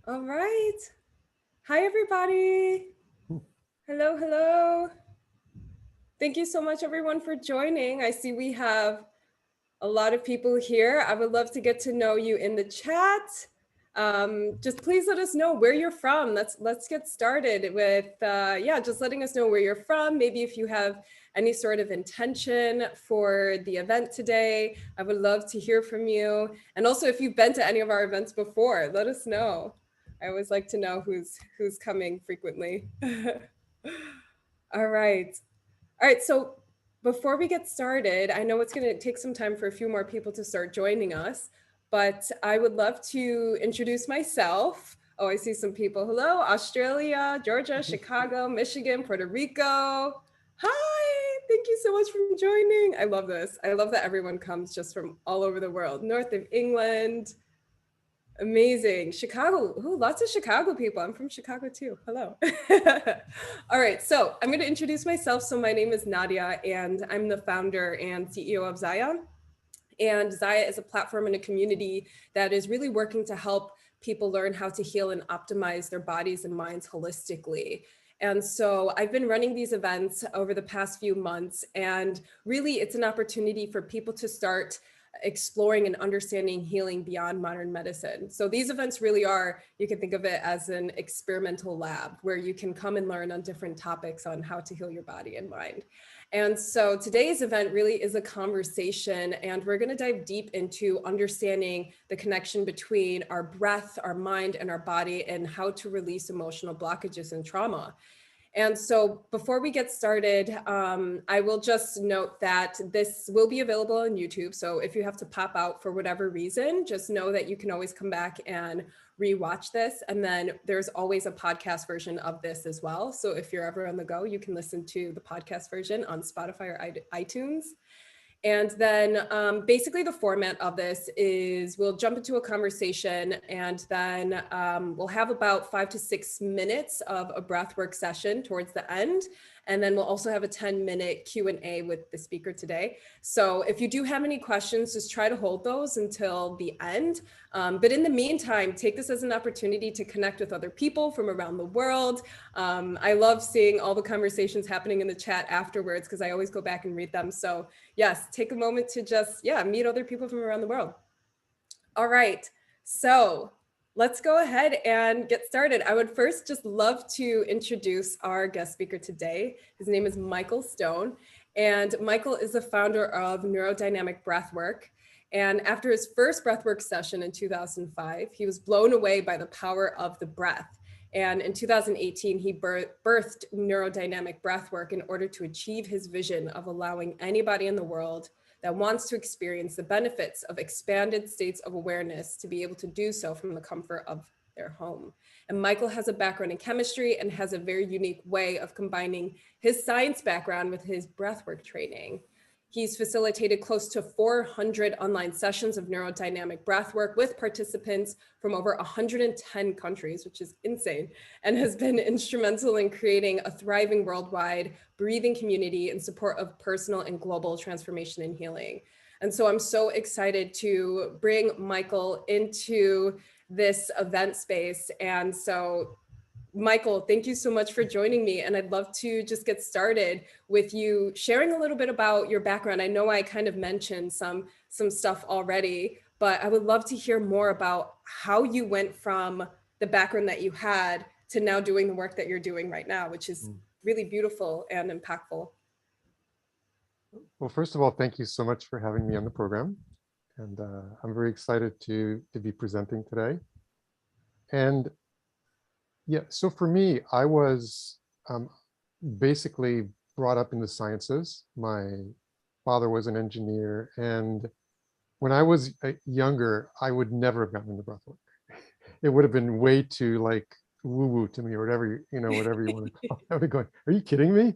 All right. Hi, everybody. Hello, hello. Thank you so much, everyone, for joining. I see we have a lot of people here. I would love to get to know you in the chat. Just please let us know where you're from. Let's get started with, just letting us know where you're from. Maybe if you have any sort of intention for the event today, I would love to hear from you. And also, if you've been to any of our events before, let us know. I always like to know who's coming frequently. All right. All right, so before we get started, I know it's going to take some time for a few more people to start joining us, but I would love to introduce myself. Oh, I see some people. Hello, Australia, Georgia, Chicago, Michigan, Puerto Rico. Hi, thank you so much for joining. I love this. I love that everyone comes just from all over the world. North of England. Amazing. Chicago. Ooh, lots of Chicago people. I'm from Chicago too. Hello. All right. So I'm going to introduce myself. So my name is Nadeya, and I'm the founder and CEO of Zaya. And Zaya is a platform and a community that is really working to help people learn how to heal and optimize their bodies and minds holistically. And so I've been running these events over the past few months, and really it's an opportunity for people to start exploring and understanding healing beyond modern medicine. So these events really are, you can think of it as an experimental lab where you can come and learn on different topics on how to heal your body and mind. And so today's event really is a conversation, and we're going to dive deep into understanding the connection between our breath, our mind, and our body, and how to release emotional blockages and trauma. And so before we get started, I will just note that this will be available on YouTube. So if you have to pop out for whatever reason, just know that you can always come back and rewatch this. And then there's always a podcast version of this as well. So if you're ever on the go, you can listen to the podcast version on Spotify or iTunes. And then basically the format of this is we'll jump into a conversation, and then we'll have about 5 to 6 minutes of a breathwork session towards the end. And then we'll also have a 10-minute Q&A with the speaker today. So if you do have any questions, just try to hold those until the end. But in the meantime, take this as an opportunity to connect with other people from around the world. I love seeing all the conversations happening in the chat afterwards because I always go back and read them. So yes, take a moment to just, meet other people from around the world. All right, so let's go ahead and get started. I would first just love to introduce our guest speaker today. His name is Michael Stone, and Michael is the founder of Neurodynamic Breathwork. And after his first breathwork session in 2005, he was blown away by the power of the breath. And in 2018, he birthed Neurodynamic Breathwork in order to achieve his vision of allowing anybody in the world that wants to experience the benefits of expanded states of awareness to be able to do so from the comfort of their home. And Michael has a background in chemistry and has a very unique way of combining his science background with his breathwork training. He's facilitated close to 400 online sessions of neurodynamic breathwork with participants from over 110 countries, which is insane, and has been instrumental in creating a thriving worldwide breathing community in support of personal and global transformation and healing. And so I'm so excited to bring Michael into this event space. And so Michael, thank you so much for joining me. And I'd love to just get started with you sharing a little bit about your background. I know I kind of mentioned some stuff already, but I would love to hear more about how you went from the background that you had to now doing the work that you're doing right now, which is really beautiful and impactful. Well, first of all, thank you so much for having me on the program. And I'm very excited to be presenting today. And yeah, so for me, I was basically brought up in the sciences. My father was an engineer, and when I was younger, I would never have gotten into breathwork. It would have been way too like woo-woo to me, or whatever, whatever you want to call it. I would be going, are you kidding me?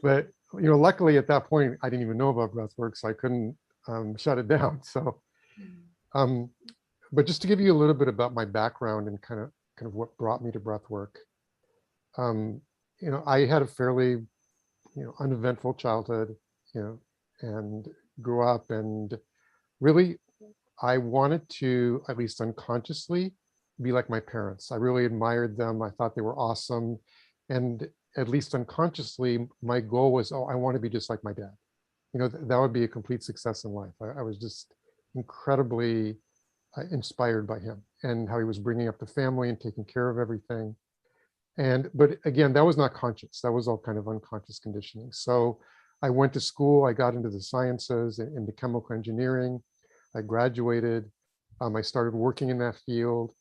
But luckily at that point, I didn't even know about breathwork, so I couldn't shut it down. So, but just to give you a little bit about my background and kind of what brought me to breathwork. I had a fairly, uneventful childhood, and grew up, and really, I wanted to, at least unconsciously, be like my parents. I really admired them. I thought they were awesome. And at least unconsciously, my goal was, oh, I want to be just like my dad. That would be a complete success in life. I was just incredibly inspired by him and how he was bringing up the family and taking care of everything. But again, that was not conscious. That was all kind of unconscious conditioning. So I went to school. I got into the sciences, into chemical engineering. I graduated. I started working in that field.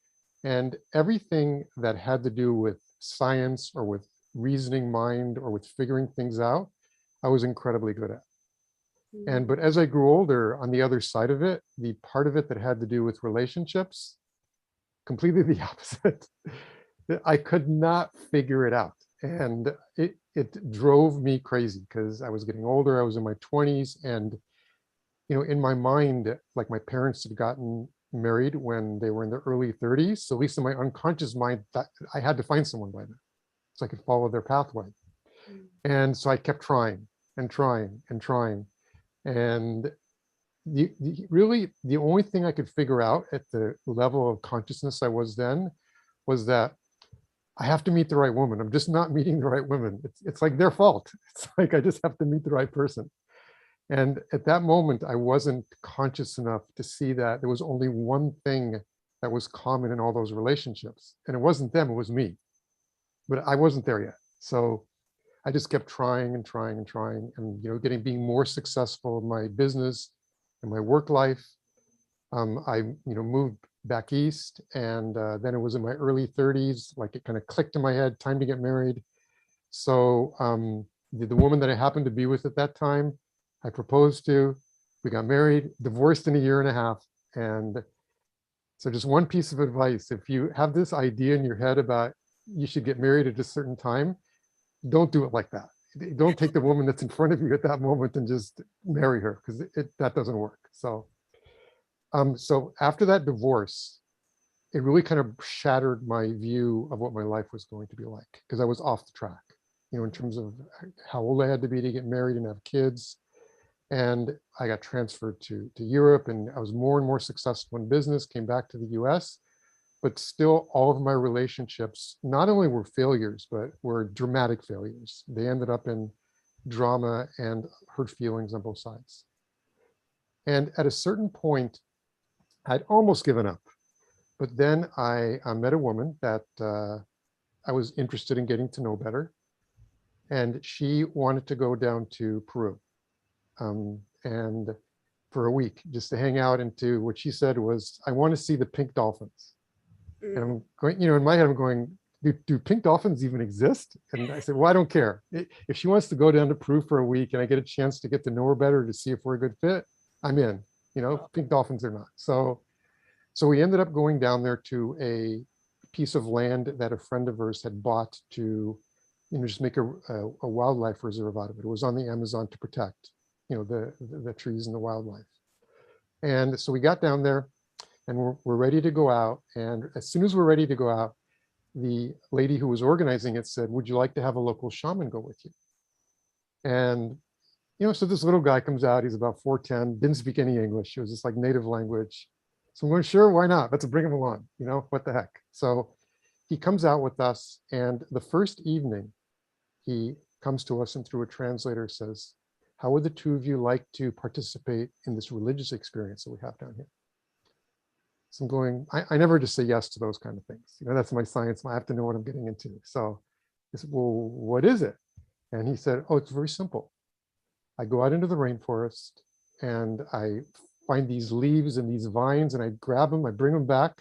And everything that had to do with science or with reasoning mind or with figuring things out, I was incredibly good at. But as I grew older, on the other side of it, the part of it that had to do with relationships, completely the opposite. I could not figure it out. And it drove me crazy because I was getting older. I was in my 20s. And, in my mind, like my parents had gotten married when they were in their early 30s. So at least in my unconscious mind, that I had to find someone by then so I could follow their pathway. And so I kept trying and trying and trying. And really, the only thing I could figure out at the level of consciousness I was then was that I have to meet the right woman. I'm just not meeting the right women. It's like their fault. It's like I just have to meet the right person. And at that moment, I wasn't conscious enough to see that there was only one thing that was common in all those relationships. And it wasn't them, it was me. But I wasn't there yet. So I just kept trying and trying and trying and, being more successful in my business and my work life. I, moved back east, and then it was in my early 30s, like it kind of clicked in my head, time to get married. So the woman that I happened to be with at that time, I proposed to, we got married, divorced in a year and a half. And so just one piece of advice, if you have this idea in your head about you should get married at a certain time, don't do it like that. Don't take the woman that's in front of you at that moment and just marry her, because that doesn't work. So after that divorce, it really kind of shattered my view of what my life was going to be like, because I was off the track, in terms of how old I had to be to get married and have kids. And I got transferred to Europe, and I was more and more successful in business, came back to the US, but still all of my relationships not only were failures, but were dramatic failures. They ended up in drama and hurt feelings on both sides. And at a certain point, I'd almost given up. But then I met a woman that I was interested in getting to know better. And she wanted to go down to Peru. And for a week, just to hang out, and to, what she said was, I want to see the pink dolphins. And I'm going, in my head, I'm going, do pink dolphins even exist? And I said, well, I don't care. If she wants to go down to Peru for a week and I get a chance to get to know her better, to see if we're a good fit, I'm in, pink dolphins or not. So we ended up going down there to a piece of land that a friend of hers had bought to, just make a wildlife reserve out of it. It was on the Amazon to protect, the trees and the wildlife. And so we got down there, and we're ready to go out. And as soon as we're ready to go out, the lady who was organizing it said, would you like to have a local shaman go with you? And, so this little guy comes out, he's about 4'10", didn't speak any English. It was just like native language. So I'm going, sure, why not? Let's bring him along, what the heck? So he comes out with us, and the first evening, he comes to us and through a translator says, how would the two of you like to participate in this religious experience that we have down here? So I'm going, I never just say yes to those kind of things. That's my science. I have to know what I'm getting into. So I said, well, what is it? And he said, oh, it's very simple. I go out into the rainforest and I find these leaves and these vines, and I grab them, I bring them back,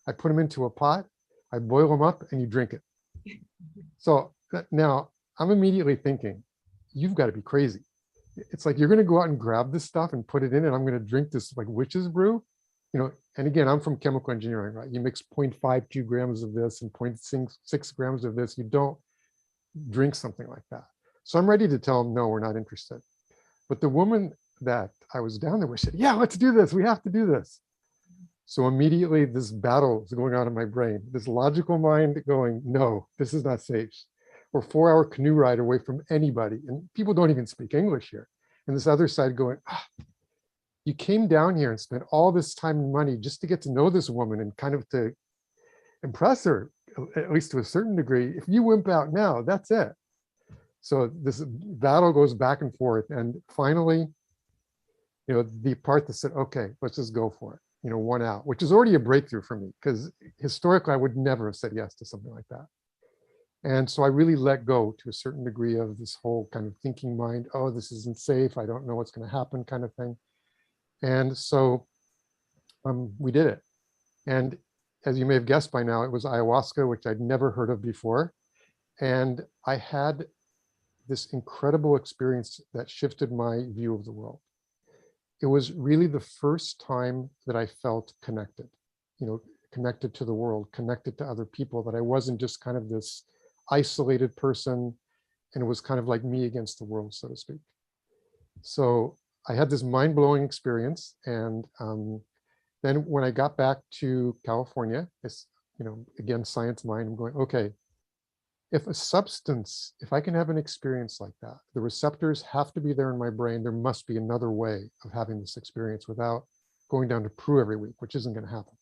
I put them into a pot, I boil them up, and you drink it. So now I'm immediately thinking, you've got to be crazy. It's like, you're going to go out and grab this stuff and put it in, and I'm going to drink this like witch's brew. And again, I'm from chemical engineering, right? You mix 0.52 grams of this and 0.6 grams of this. You don't drink something like that. So I'm ready to tell them, no, we're not interested. But the woman that I was down there with said, yeah, let's do this. We have to do this. So immediately this battle is going on in my brain, this logical mind going, no, this is not safe. We're a 4-hour canoe ride away from anybody. And people don't even speak English here. And this other side going, you came down here and spent all this time and money just to get to know this woman and kind of to impressor, at least to a certain degree. If you wimp out now, that's it. So this battle goes back and forth. And finally, the part that said, okay, let's just go for it, 1 out, which is already a breakthrough for me, because historically I would never have said yes to something like that. And so I really let go to a certain degree of this whole kind of thinking mind, oh, this isn't safe, I don't know what's going to happen kind of thing. And so we did it. And as you may have guessed by now, it was ayahuasca, which I'd never heard of before. And I had this incredible experience that shifted my view of the world. It was really the first time that I felt connected, connected to the world, connected to other people, that I wasn't just kind of this isolated person, and it was kind of like me against the world, so to speak. So I had this mind-blowing experience. And then when I got back to California, it's, again, science mind, I'm going, okay, if a substance, if I can have an experience like that, the receptors have to be there in my brain. There must be another way of having this experience without going down to Peru every week, which isn't going to happen.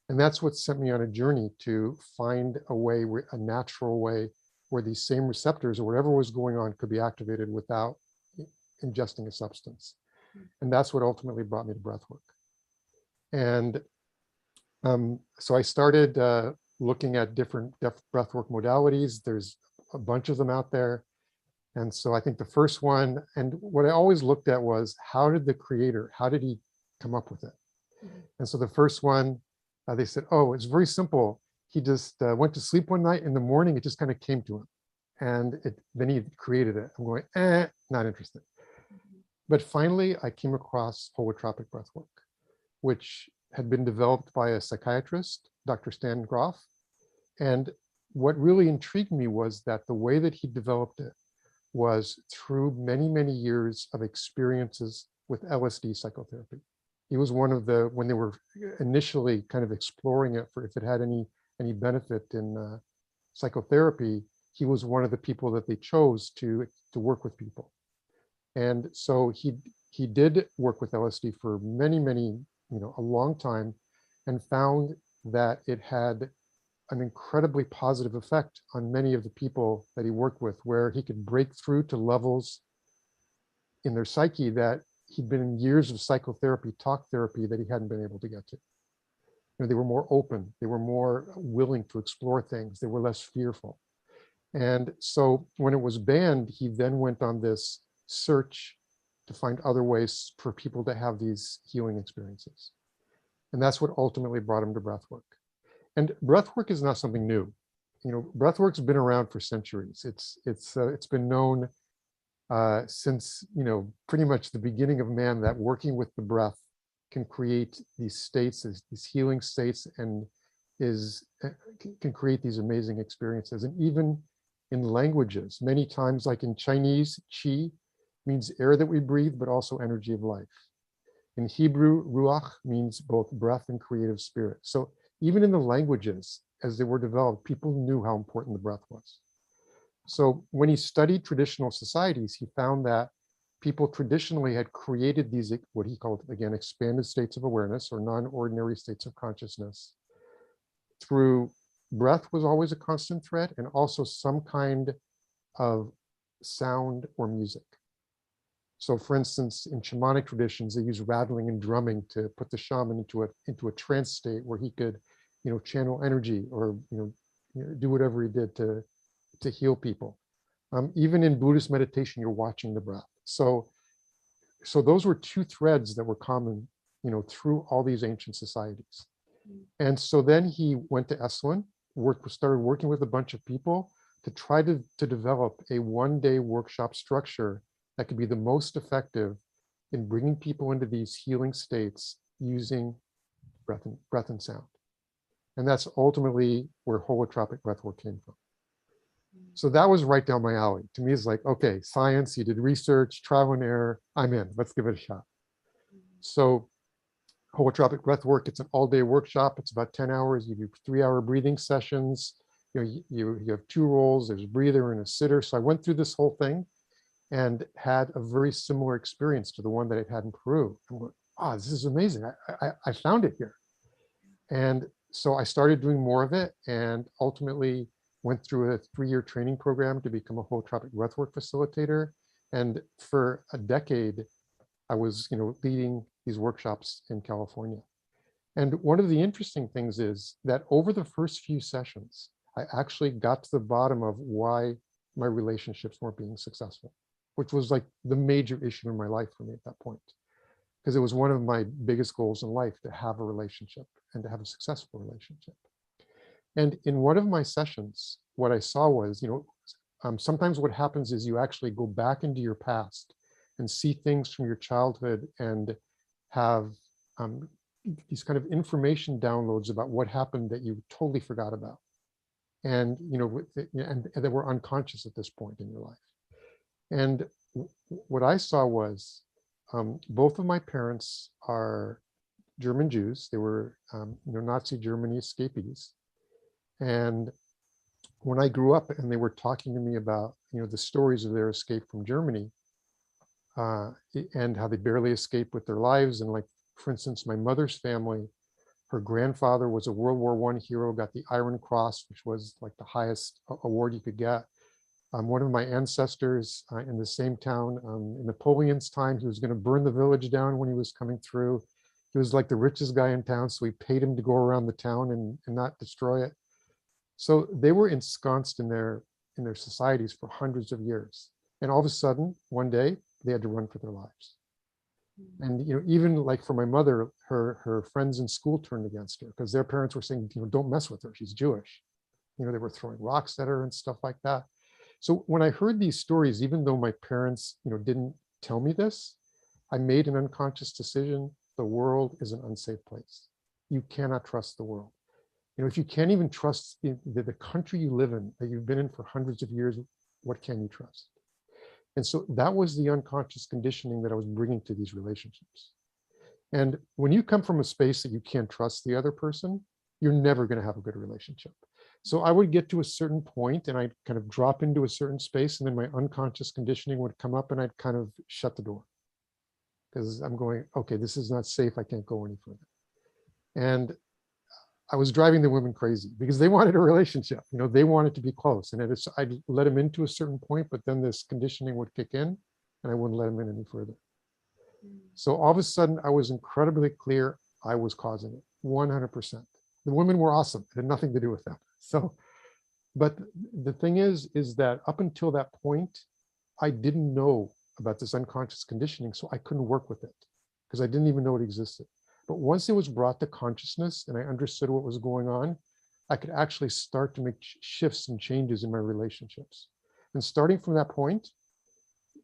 And that's what sent me on a journey to find a way, a natural way, where these same receptors or whatever was going on could be activated without ingesting a substance. And that's what ultimately brought me to breathwork. And so I started looking at different breathwork modalities. There's a bunch of them out there. And so I think the first one, and what I always looked at was, how did the creator, how did he come up with it? And so the first one, they said, oh, it's very simple. He just went to sleep one night, in the morning, it just kind of came to him. And then he created it. I'm going, not interested. But finally, I came across holotropic breathwork, which had been developed by a psychiatrist, Dr. Stan Groff. And what really intrigued me was that the way that he developed it was through many, many years of experiences with LSD psychotherapy. He was one of the, when they were initially kind of exploring it for if it had any benefit in psychotherapy, he was one of the people that they chose to work with people. And so he did work with LSD for many, many, a long time, and found that it had an incredibly positive effect on many of the people that he worked with, where he could break through to levels in their psyche that he'd been in years of psychotherapy, talk therapy, that he hadn't been able to get to. They were more open, they were more willing to explore things, they were less fearful. And so when it was banned, he then went on this search to find other ways for people to have these healing experiences. And that's what ultimately brought him to breathwork. And breathwork is not something new. Breathwork's been around for centuries. It's been known since pretty much the beginning of man, that working with the breath can create these states, these healing states, and can create these amazing experiences. And even in languages, many times, like in Chinese, qi means air that we breathe, but also energy of life. In Hebrew, ruach means both breath and creative spirit. So even in the languages, as they were developed, people knew how important the breath was. So when he studied traditional societies, he found that people traditionally had created these, what he called, again, expanded states of awareness, or non-ordinary states of consciousness. Through breath was always a constant thread, and also some kind of sound or music. So for instance, in shamanic traditions, they use rattling and drumming to put the shaman into a trance state where he could, channel energy, or do whatever he did to heal people. Even in Buddhist meditation, you're watching the breath. So those were two threads that were common, through all these ancient societies. And so then he went to Esalen, started working with a bunch of people to try to develop a one-day workshop structure that could be the most effective in bringing people into these healing states using breath and sound. And that's ultimately where holotropic breathwork came from. So that was right down my alley. To me, it's like, okay, science, you did research, trial and error, I'm in, let's give it a shot. So holotropic breathwork, it's an all-day workshop. It's about 10 hours. You do 3-hour breathing sessions. You have 2 roles. There's a breather and a sitter. So I went through this whole thing and had a very similar experience to the one that I'd had in Peru. I'm going, this is amazing. I found it here. And so I started doing more of it and ultimately went through a 3-year training program to become a holotropic breathwork facilitator. And for a decade, I was, leading these workshops in California. And one of the interesting things is that over the first few sessions, I actually got to the bottom of why my relationships weren't being successful, which was like the major issue in my life for me at that point. Because it was one of my biggest goals in life to have a relationship and to have a successful relationship. And in one of my sessions, what I saw was, sometimes what happens is you actually go back into your past and see things from your childhood and have these kind of information downloads about what happened that you totally forgot about. And, and that were unconscious at this point in your life. And what I saw was both of my parents are German Jews. They were, Nazi Germany escapees. And when I grew up and they were talking to me about, the stories of their escape from Germany and how they barely escaped with their lives. And like, for instance, my mother's family, her grandfather was a World War I hero, got the Iron Cross, which was like the highest award you could get. One of my ancestors in the same town in Napoleon's time, he was going to burn the village down when he was coming through. He was like the richest guy in town, so he paid him to go around the town and not destroy it. So they were ensconced in their societies for hundreds of years. And all of a sudden, one day, they had to run for their lives. And even like for my mother, her friends in school turned against her because their parents were saying, don't mess with her, she's Jewish. They were throwing rocks at her and stuff like that. So when I heard these stories, even though my parents, didn't tell me this, I made an unconscious decision. The world is an unsafe place. You cannot trust the world. If you can't even trust the country you live in, that you've been in for hundreds of years, what can you trust? And so that was the unconscious conditioning that I was bringing to these relationships. And when you come from a space that you can't trust the other person, you're never going to have a good relationship. So I would get to a certain point and I'd kind of drop into a certain space, and then my unconscious conditioning would come up and I'd kind of shut the door because I'm going, okay, this is not safe. I can't go any further. And I was driving the women crazy because they wanted a relationship. They wanted to be close, and I'd let them into a certain point, but then this conditioning would kick in and I wouldn't let them in any further. So all of a sudden I was incredibly clear I was causing it 100%. The women were awesome. It had nothing to do with them. So, but the thing is that up until that point, I didn't know about this unconscious conditioning, so I couldn't work with it because I didn't even know it existed. But once it was brought to consciousness and I understood what was going on, I could actually start to make shifts and changes in my relationships. And starting from that point,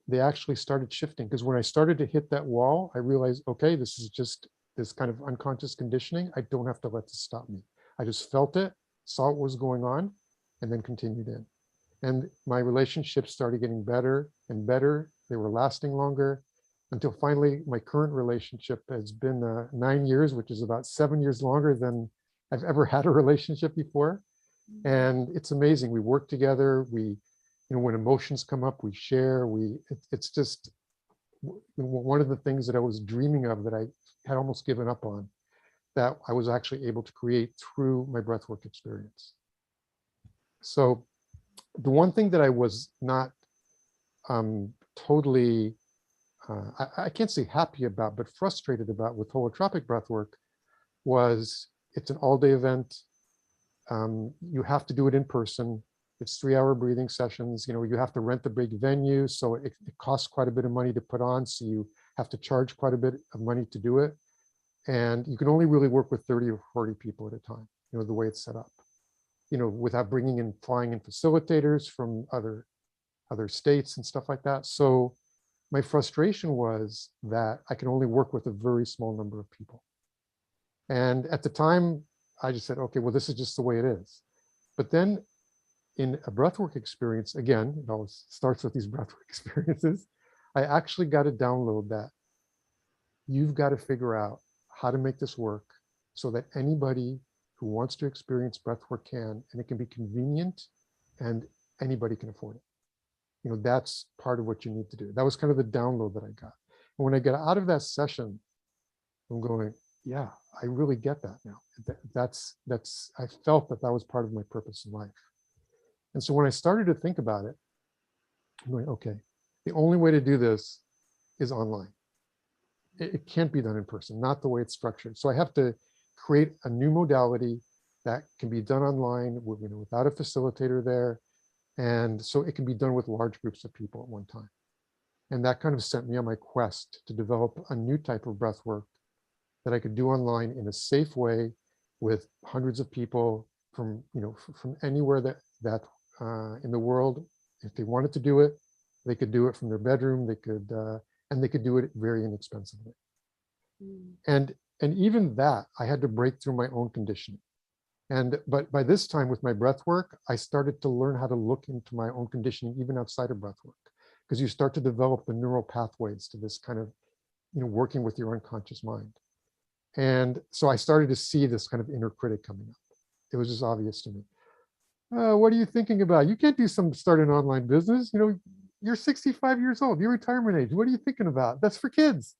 they actually started shifting, because when I started to hit that wall, I realized, okay, this is just this kind of unconscious conditioning. I don't have to let this stop me. I just felt it, saw what was going on, and then continued in. And my relationships started getting better and better. They were lasting longer until finally my current relationship has been 9 years, which is about 7 years longer than I've ever had a relationship before. And it's amazing. We work together. We, when emotions come up, we share. It's just one of the things that I was dreaming of that I had almost given up on, that I was actually able to create through my breathwork experience. So the one thing that I was not totally, I can't say happy about, but frustrated about with holotropic breathwork was it's an all-day event. You have to do it in person. It's 3-hour breathing sessions. You have to rent a big venue, so it costs quite a bit of money to put on. So you have to charge quite a bit of money to do it. And you can only really work with 30 or 40 people at a time, the way it's set up, without flying in facilitators from other states and stuff like that. So my frustration was that I can only work with a very small number of people. And at the time, I just said, okay, well, this is just the way it is. But then in a breathwork experience, again, it always starts with these breathwork experiences, I actually got to download that you've got to figure out how to make this work so that anybody who wants to experience breathwork can, and it can be convenient and anybody can afford it. That's part of what you need to do. That was kind of the download that I got. And when I got out of that session, I'm going, yeah, I really get that now. I felt that that was part of my purpose in life. And so when I started to think about it, I'm going, okay, the only way to do this is online. It can't be done in person, not the way it's structured. So I have to create a new modality that can be done online without a facilitator there. And so it can be done with large groups of people at one time. And that kind of sent me on my quest to develop a new type of breath work that I could do online in a safe way with hundreds of people from, from anywhere in the world. If they wanted to do it, they could do it from their bedroom. And they could do it very inexpensively. Mm. And even that, I had to break through my own conditioning. But by this time with my breath work, I started to learn how to look into my own conditioning, even outside of breath work, because you start to develop the neural pathways to this kind of, working with your unconscious mind. And so I started to see this kind of inner critic coming up. It was just obvious to me. What are you thinking about? You can't start an online business. You're 65 years old, you're retirement age. What are you thinking about? That's for kids.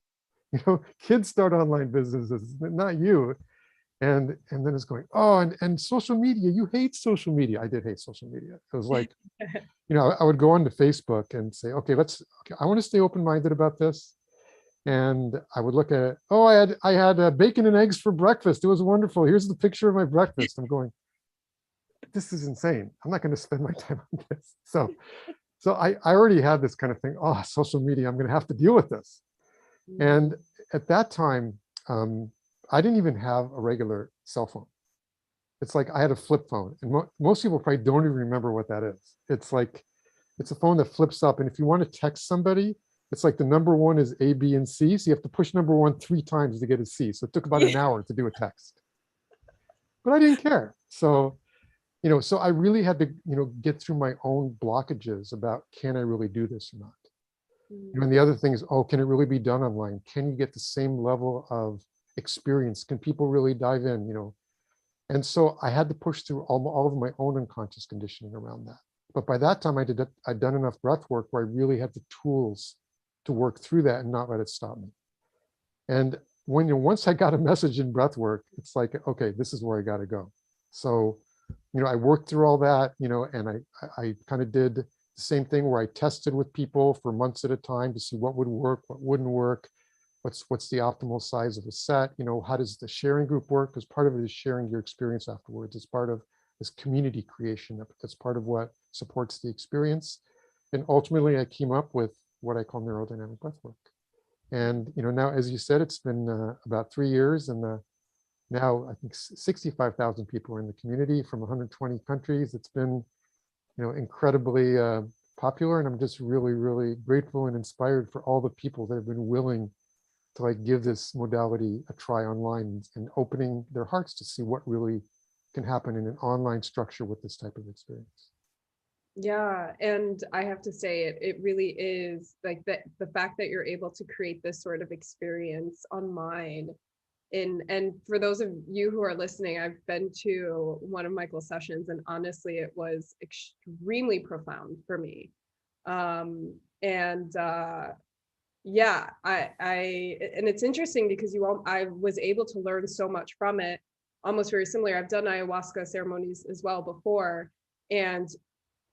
Kids start online businesses, not you. And then it's going, oh, and social media, you hate social media. I did hate social media. It was like, I would go onto Facebook and say, okay, I want to stay open-minded about this. And I would look at it. Oh, I had bacon and eggs for breakfast. It was wonderful. Here's the picture of my breakfast. I'm going, this is insane. I'm not going to spend my time on this. So I already had this kind of thing. Oh, social media, I'm going to have to deal with this. And at that time, I didn't even have a regular cell phone. It's like I had a flip phone, and most people probably don't even remember what that is. It's a phone that flips up, and if you want to text somebody, it's like the number one is A, B, and C. So you have to push number one 3 times to get a C. So it took about an hour to do a text. But I didn't care. So I really had to, get through my own blockages about, can I really do this or not? And the other thing is, can it really be done online? Can you get the same level of experience? Can people really dive in? And so I had to push through all of my own unconscious conditioning around that. But by that time, I'd done enough breath work where I really had the tools to work through that and not let it stop me. And once I got a message in breath work, it's like, okay, this is where I got to go. So, I worked through all that, and I kind of did the same thing where I tested with people for months at a time to see what would work, what wouldn't work, what's the optimal size of a set, how does the sharing group work? Because part of it is sharing your experience afterwards. It's part of this community creation. That's part of what supports the experience. And ultimately, I came up with what I call neurodynamic breathwork. And now, as you said, it's been about 3 years, and now I think 65,000 people are in the community from 120 countries. It's been, incredibly popular, and I'm just really, really grateful and inspired for all the people that have been willing to give this modality a try online and opening their hearts to see what really can happen in an online structure with this type of experience. Yeah, and I have to say it really is like the fact that you're able to create this sort of experience online. And for those of you who are listening, I've been to one of Michael's sessions, and honestly, it was extremely profound for me. Yeah, and it's interesting because I was able to learn so much from it, almost very similar. I've done ayahuasca ceremonies as well before, and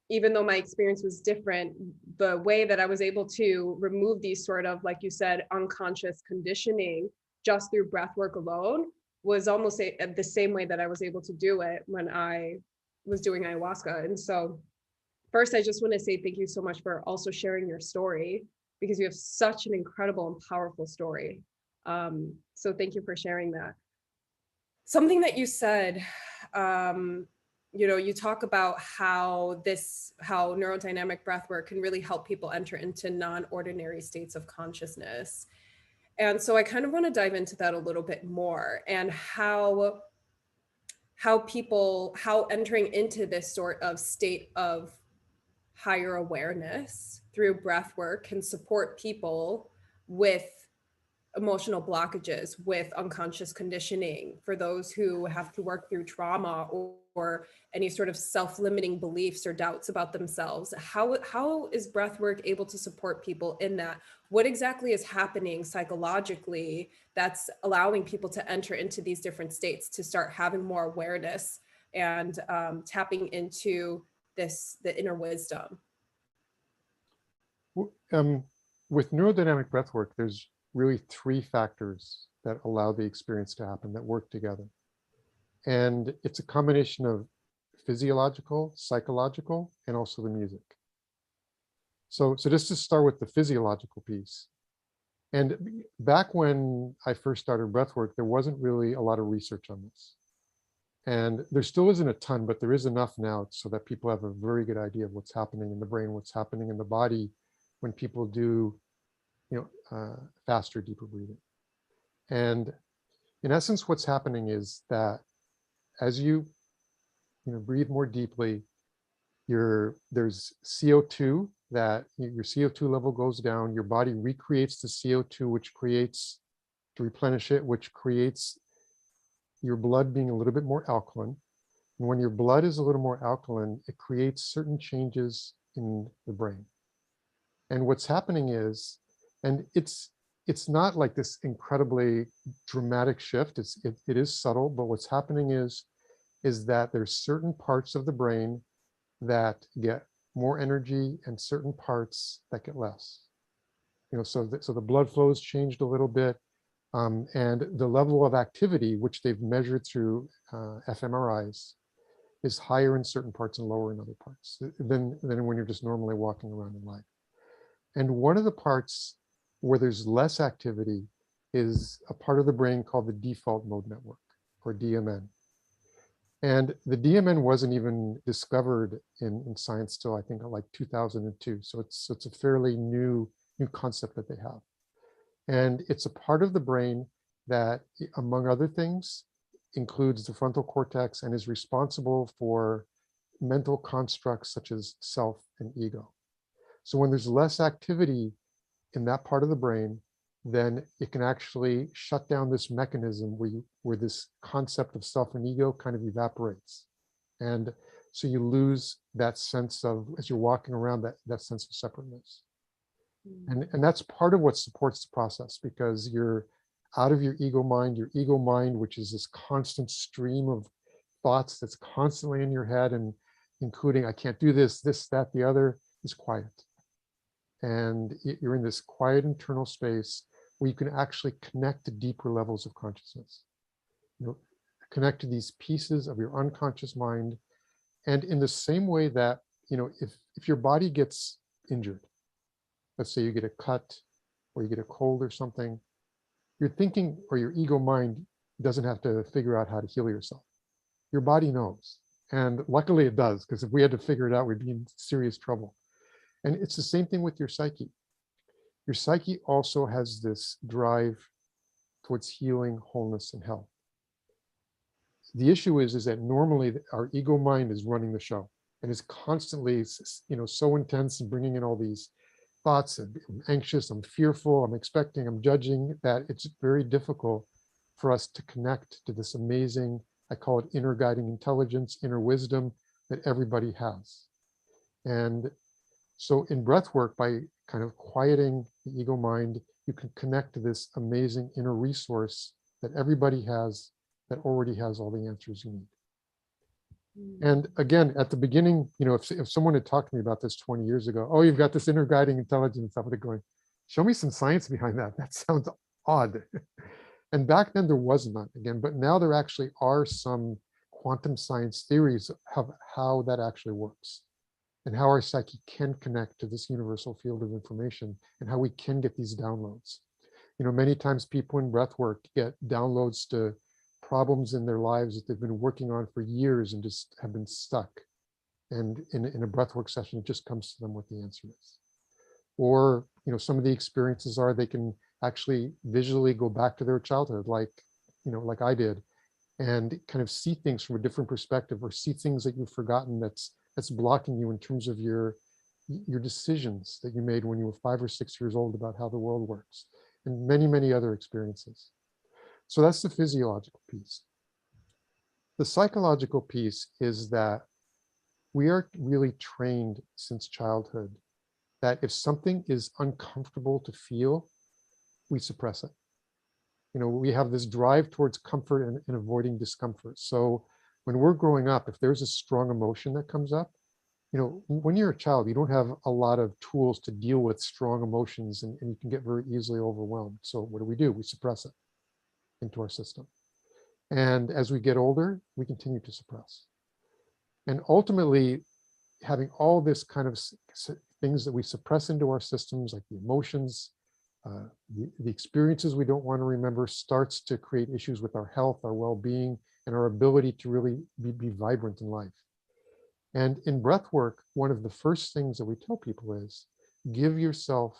even though my experience was different, the way that I was able to remove these sort of, like you said, unconscious conditioning just through breath work alone was almost the same way that I was able to do it when I was doing ayahuasca. And so first, I just want to say thank you so much for also sharing your story, because you have such an incredible and powerful story. So thank you for sharing that. Something that you said, you talk about how neurodynamic breathwork can really help people enter into non-ordinary states of consciousness. And so I kind of want to dive into that a little bit more, and how entering into this sort of state of higher awareness through breath work can support people with emotional blockages with unconscious conditioning, for those who have to work through trauma or any sort of self-limiting beliefs or doubts about themselves. How is breathwork able to support people in that? What exactly is happening psychologically that's allowing people to enter into these different states, to start having more awareness and tapping into the inner wisdom? With neurodynamic breathwork, there's really three factors that allow the experience to happen that work together. And it's a combination of physiological, psychological, and also the music. So just to start with the physiological piece. And back when I first started breathwork, there wasn't really a lot of research on this. And there still isn't a ton, but there is enough now so that people have a very good idea of what's happening in the brain, what's happening in the body when people do, faster, deeper breathing. And in essence, what's happening is that as you breathe more deeply, there's CO2 that your CO2 level goes down, your body recreates the CO2, which creates, to replenish it, which creates your blood being a little bit more alkaline. And when your blood is a little more alkaline, it creates certain changes in the brain. And what's happening is, and it's not like this incredibly dramatic shift. It is subtle, but what's happening is that there's certain parts of the brain that get more energy and certain parts that get less. So the blood flow has changed a little bit, and the level of activity, which they've measured through fMRIs, is higher in certain parts and lower in other parts than when you're just normally walking around in life. And one of the parts where there's less activity is a part of the brain called the default mode network, or DMN. And the DMN wasn't even discovered in science till I think like 2002. So it's a fairly new concept that they have. And it's a part of the brain that, among other things, includes the frontal cortex and is responsible for mental constructs such as self and ego. So when there's less activity in that part of the brain, then it can actually shut down this mechanism where this concept of self and ego kind of evaporates. And so you lose that sense of, as you're walking around, that sense of separateness. And that's part of what supports the process, because you're out of your ego mind, which is this constant stream of thoughts that's constantly in your head, and including, I can't do this, that, the other, is quiet. And you're in this quiet internal space where you can actually connect to deeper levels of consciousness. Connect to these pieces of your unconscious mind. And in the same way that, if your body gets injured, let's say you get a cut or you get a cold or something, your thinking or your ego mind doesn't have to figure out how to heal yourself. Your body knows. And luckily it does, because if we had to figure it out, we'd be in serious trouble. And it's the same thing with your psyche. Your psyche also has this drive towards healing, wholeness, and health. The issue is that normally our ego mind is running the show and is constantly, so intense and bringing in all these thoughts. I'm anxious, I'm fearful, I'm expecting, I'm judging, that it's very difficult for us to connect to this amazing, I call it inner guiding intelligence, inner wisdom that everybody has. And so in breath work, by kind of quieting the ego mind, you can connect to this amazing inner resource that everybody has, that already has all the answers you need. And again, at the beginning, if someone had talked to me about this 20 years ago, oh, you've got this inner guiding intelligence, I would have going, show me some science behind that. That sounds odd. And back then there was none, again, but now there actually are some quantum science theories of how that actually works, and how our psyche can connect to this universal field of information, and how we can get these downloads. Many times people in breath work get downloads to problems in their lives that they've been working on for years and just have been stuck. And in a breathwork session, it just comes to them what the answer is. Or, some of the experiences are they can actually visually go back to their childhood, like I did, and kind of see things from a different perspective, or see things that you've forgotten that's blocking you in terms of your decisions that you made when you were 5 or 6 years old about how the world works. and many, many other experiences. So that's the physiological piece. The psychological piece is that we are really trained since childhood that if something is uncomfortable to feel, we suppress it. We have this drive towards comfort and avoiding discomfort. So when we're growing up, if there's a strong emotion that comes up, when you're a child, you don't have a lot of tools to deal with strong emotions, and you can get very easily overwhelmed. So what do? We suppress it into our system. And as we get older, we continue to suppress. And ultimately, having all this kind of things that we suppress into our systems, like the emotions, the experiences we don't want to remember, starts to create issues with our health, our well-being, and our ability to really be vibrant in life. And in breath work, one of the first things that we tell people is give yourself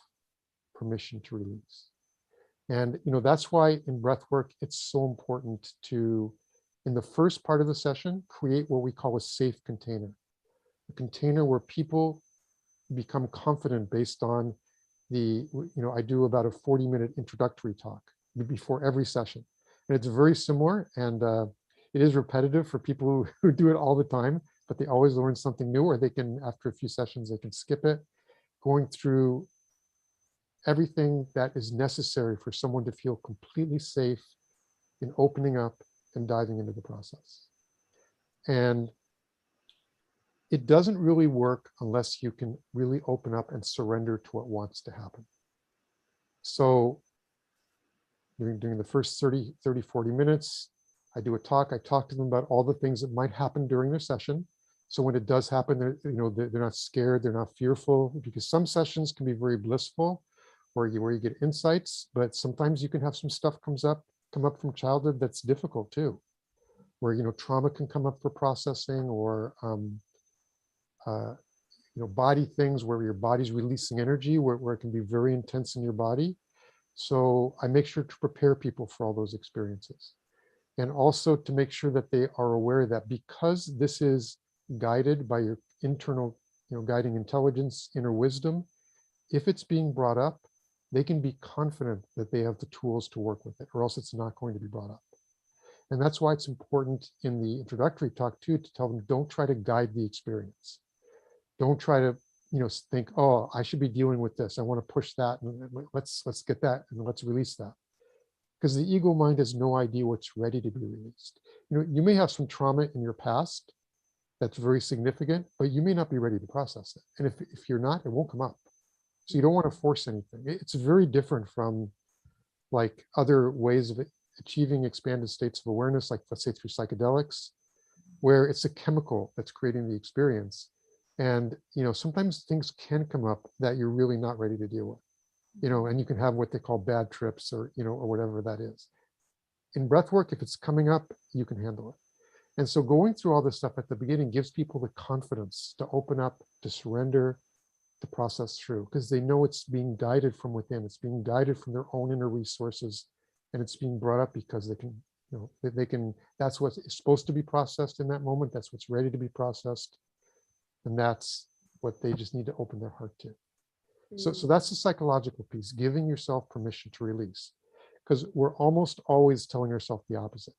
permission to release. And that's why in breath work, it's so important to, in the first part of the session, create what we call a safe container. A container where people become confident based on I do about a 40-minute introductory talk before every session. And it's very similar, and it is repetitive for people who do it all the time, but they always learn something new, or they can, after a few sessions, they can skip it, going through everything that is necessary for someone to feel completely safe in opening up and diving into the process. And it doesn't really work unless you can really open up and surrender to what wants to happen. So during the first 30, 40 minutes, I do a talk. I talk to them about all the things that might happen during their session. So when it does happen, they're not scared, they're not fearful, because some sessions can be very blissful, where you get insights, but sometimes you can have some stuff come up from childhood that's difficult too, where trauma can come up for processing, or body things where your body's releasing energy, where it can be very intense in your body. So I make sure to prepare people for all those experiences. And also to make sure that they are aware that because this is guided by your internal, guiding intelligence, inner wisdom, if it's being brought up, they can be confident that they have the tools to work with it, or else it's not going to be brought up. And that's why it's important in the introductory talk too, to tell them, don't try to guide the experience. Don't try to, think, oh, I should be dealing with this. I want to push that, and let's get that, and let's release that. Because the ego mind has no idea what's ready to be released. You may have some trauma in your past that's very significant, but you may not be ready to process it. And if you're not, it won't come up. So you don't want to force anything. It's very different from like other ways of achieving expanded states of awareness, like let's say through psychedelics, where it's a chemical that's creating the experience. And sometimes things can come up that you're really not ready to deal with. And you can have what they call bad trips, or or whatever that is. In breath work, if it's coming up, you can handle it. And so going through all this stuff at the beginning gives people the confidence to open up, to surrender, to process through, because they know it's being guided from within. It's being guided from their own inner resources, and it's being brought up because they can, they can, that's what's supposed to be processed in that moment. That's what's ready to be processed. And that's what they just need to open their heart to. So that's the psychological piece, giving yourself permission to release, because we're almost always telling ourselves the opposite.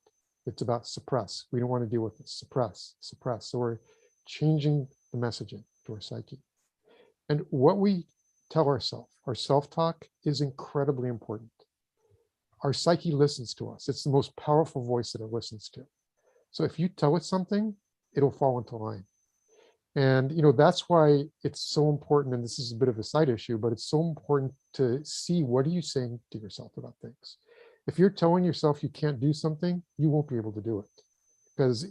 It's about suppress. We don't want to deal with this. Suppress, suppress. So we're changing the messaging to our psyche. And what we tell ourselves, our self-talk, is incredibly important. Our psyche listens to us. It's the most powerful voice that it listens to. So if you tell it something, it'll fall into line. And that's why it's so important, and this is a bit of a side issue, but it's so important to see, what are you saying to yourself about things. If you're telling yourself you can't do something, you won't be able to do it, because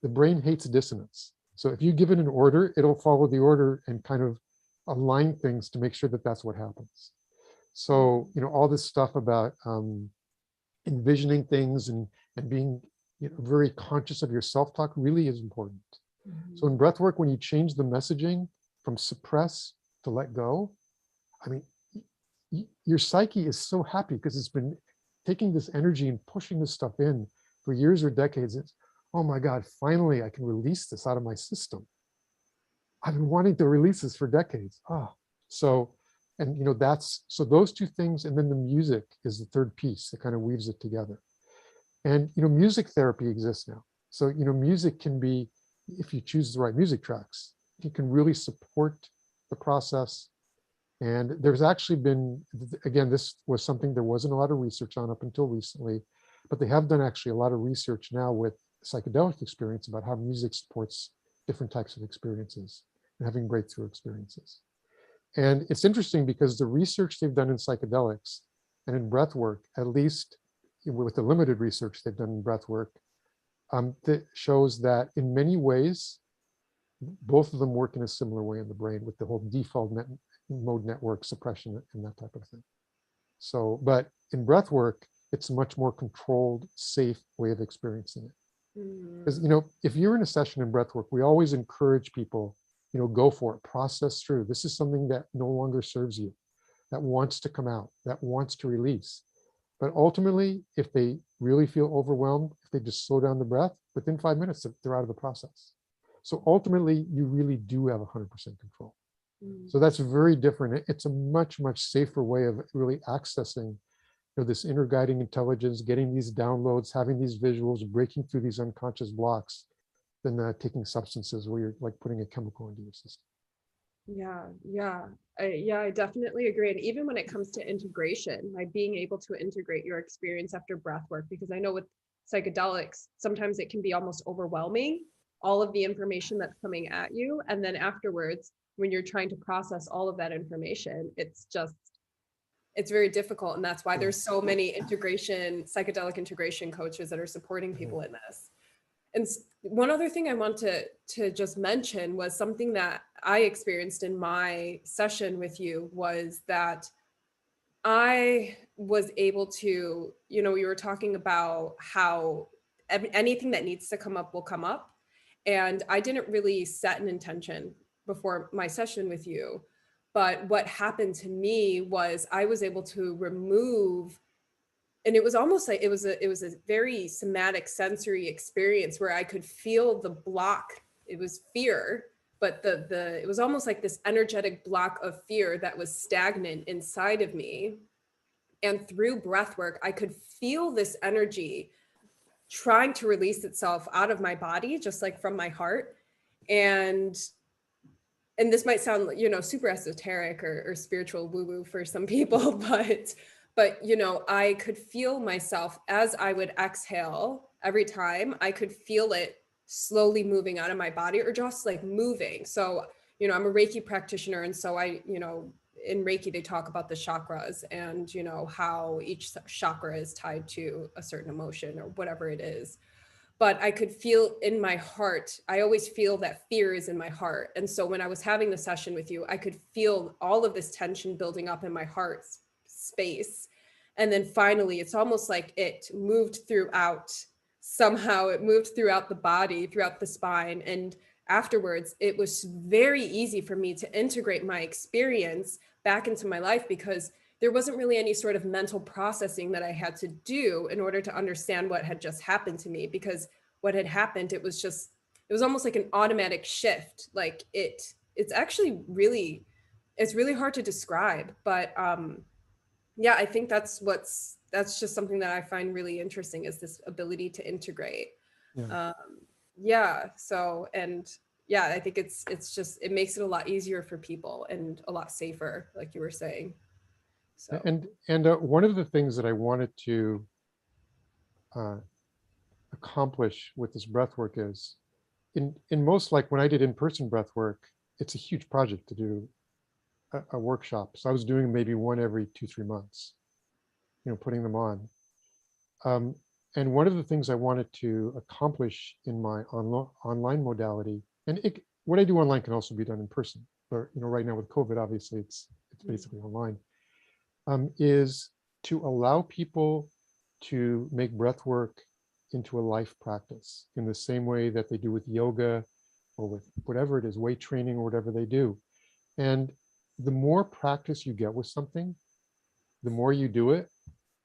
the brain hates dissonance. So if you give it an order, it'll follow the order and kind of align things to make sure that that's what happens. So all this stuff about envisioning things and being very conscious of your self-talk really is important. So in breath work, when you change the messaging from suppress to let go, I mean, your psyche is so happy because it's been taking this energy and pushing this stuff in for years or decades. It's, oh my God, finally I can release this out of my system. I've been wanting to release this for decades. So And so those two things, and then the music is the third piece that kind of weaves it together. And music therapy exists now. So music can be, if you choose the right music tracks, it can really support the process. And there's actually been, again, this was something there wasn't a lot of research on up until recently, but they have done actually a lot of research now with psychedelic experience about how music supports different types of experiences and having breakthrough experiences. And it's interesting because the research they've done in psychedelics and in breath work, at least with the limited research they've done in breath work, that shows that in many ways, both of them work in a similar way in the brain with the whole default mode network suppression and that type of thing. So, but in breath work, it's a much more controlled, safe way of experiencing it. Because, if you're in a session in breath work, we always encourage people, go for it, process through. This is something that no longer serves you, that wants to come out, that wants to release. But ultimately, if they really feel overwhelmed, if they just slow down the breath, within 5 minutes, they're out of the process. So ultimately, you really do have 100% control. So that's very different. It's a much, much safer way of really accessing this inner guiding intelligence, getting these downloads, having these visuals, breaking through these unconscious blocks than taking substances where you're like putting a chemical into your system. I definitely agree. And even when it comes to integration, like being able to integrate your experience after breath work, because I know with psychedelics, sometimes it can be almost overwhelming, all of the information that's coming at you. And then afterwards, when you're trying to process all of that information, it's very difficult. And that's why there's so many psychedelic integration coaches that are supporting people in this. And one other thing I want to just mention was something that I experienced in my session with you was that I was able to, we were talking about how anything that needs to come up will come up. And I didn't really set an intention before my session with you. But what happened to me was I was able to remove, and it was almost like it was a very somatic sensory experience where I could feel the block. It was fear, but it was almost like this energetic block of fear that was stagnant inside of me. And through breath work, I could feel this energy trying to release itself out of my body, just like from my heart. And this might sound, super esoteric or spiritual woo-woo for some people, but I could feel myself as I would exhale every time. I could feel it slowly moving out of my body or just like moving. So, I'm a Reiki practitioner. And so in Reiki, they talk about the chakras and, how each chakra is tied to a certain emotion or whatever it is. But I could feel in my heart, I always feel that fear is in my heart. And so when I was having the session with you, I could feel all of this tension building up in my heart space. And then finally, it's almost like it moved throughout, somehow it moved throughout the body, throughout the spine. And afterwards, it was very easy for me to integrate my experience back into my life because there wasn't really any sort of mental processing that I had to do in order to understand what had just happened to me, because what had happened, it was almost like an automatic shift. Like it's actually really, it's really hard to describe, but I think that's just something that I find really interesting is this ability to integrate. So, and I think it's just, it makes it a lot easier for people and a lot safer, like you were saying. So. And one of the things that I wanted to accomplish with this breath work is, in most, like when I did in-person breath work, it's a huge project to do a workshop. So I was doing maybe one every 2-3 months, putting them on. And one of the things I wanted to accomplish in my online modality, and what I do online can also be done in person, but right now with COVID, obviously it's basically online. Is to allow people to make breath work into a life practice in the same way that they do with yoga or with whatever it is, weight training or whatever they do. And the more practice you get with something, the more you do it,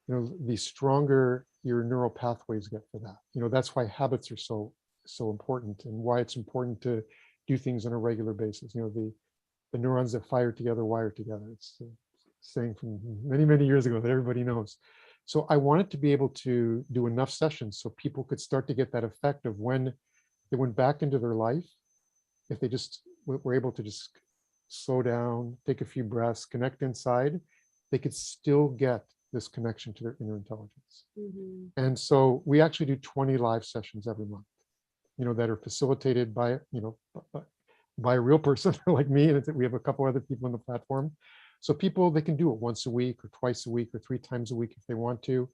the stronger your neural pathways get for that. That's why habits are so important and why it's important to do things on a regular basis. the neurons that fire together wire together. It's a saying from many, many years ago that everybody knows. So I wanted to be able to do enough sessions so people could start to get that effect of when they went back into their life, if they just were able to just slow down, take a few breaths, connect inside, they could still get this connection to their inner intelligence. Mm-hmm. And so we actually do 20 live sessions every month, that are facilitated by, by a real person like me. And we have a couple other people on the platform. So people, they can do it once a week or twice a week or 3 times a week if they want to.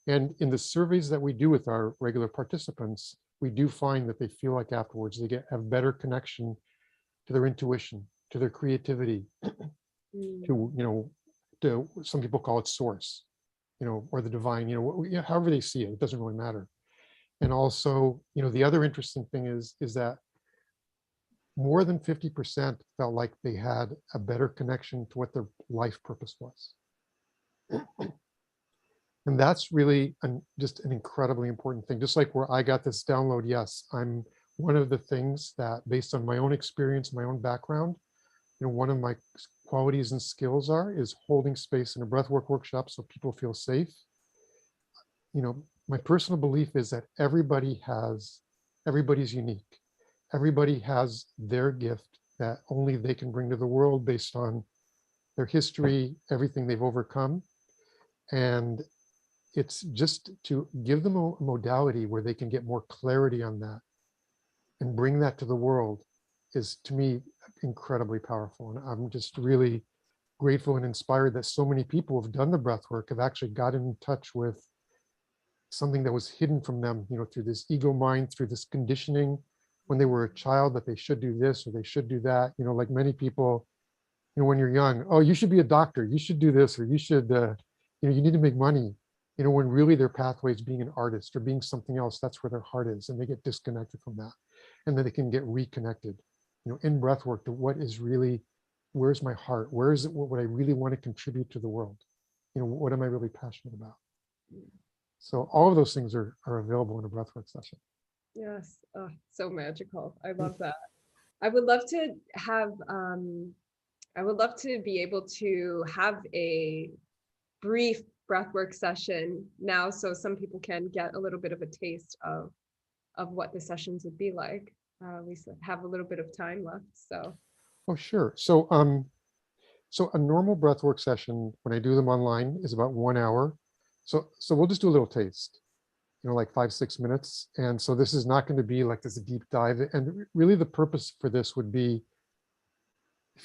And in the surveys that we do with our regular participants, we do find that they feel like afterwards they have better connection to their intuition, to their creativity, to some people call it source, or the divine, however they see it, it doesn't really matter. And also, the other interesting thing is that more than 50% felt like they had a better connection to what their life purpose was. And that's really just an incredibly important thing. Just like where I got this download, yes, I'm one of the things that, based on my own experience, my own background, one of my qualities and skills is holding space in a breathwork workshop so people feel safe. My personal belief is that everybody's unique. Everybody has their gift that only they can bring to the world based on their history, everything they've overcome. And it's just to give them a modality where they can get more clarity on that and bring that to the world is, to me, incredibly powerful. And I'm just really grateful and inspired that so many people who've done the breath work have actually gotten in touch with something that was hidden from them, through this ego mind, through this conditioning when they were a child, that they should do this or they should do that. Like many people, when you're young, oh, you should be a doctor, you should do this, or you should, you need to make money. When really their pathway is being an artist or being something else, that's where their heart is, and they get disconnected from that. And then they can get reconnected, in breath work to what is really, where's my heart? Where is it, what I really want to contribute to the world? What am I really passionate about? So all of those things are available in a breathwork session. Yes, oh, so magical. I love that. I would love to have, I would love to be able to have a brief breathwork session now, so some people can get a little bit of a taste of what the sessions would be like. We have a little bit of time left, so. Oh, sure. So, so a normal breathwork session, when I do them online, is about 1 hour. So we'll just do a little taste, like 5-6 minutes. And so this is not going to be like this deep dive. And really the purpose for this would be,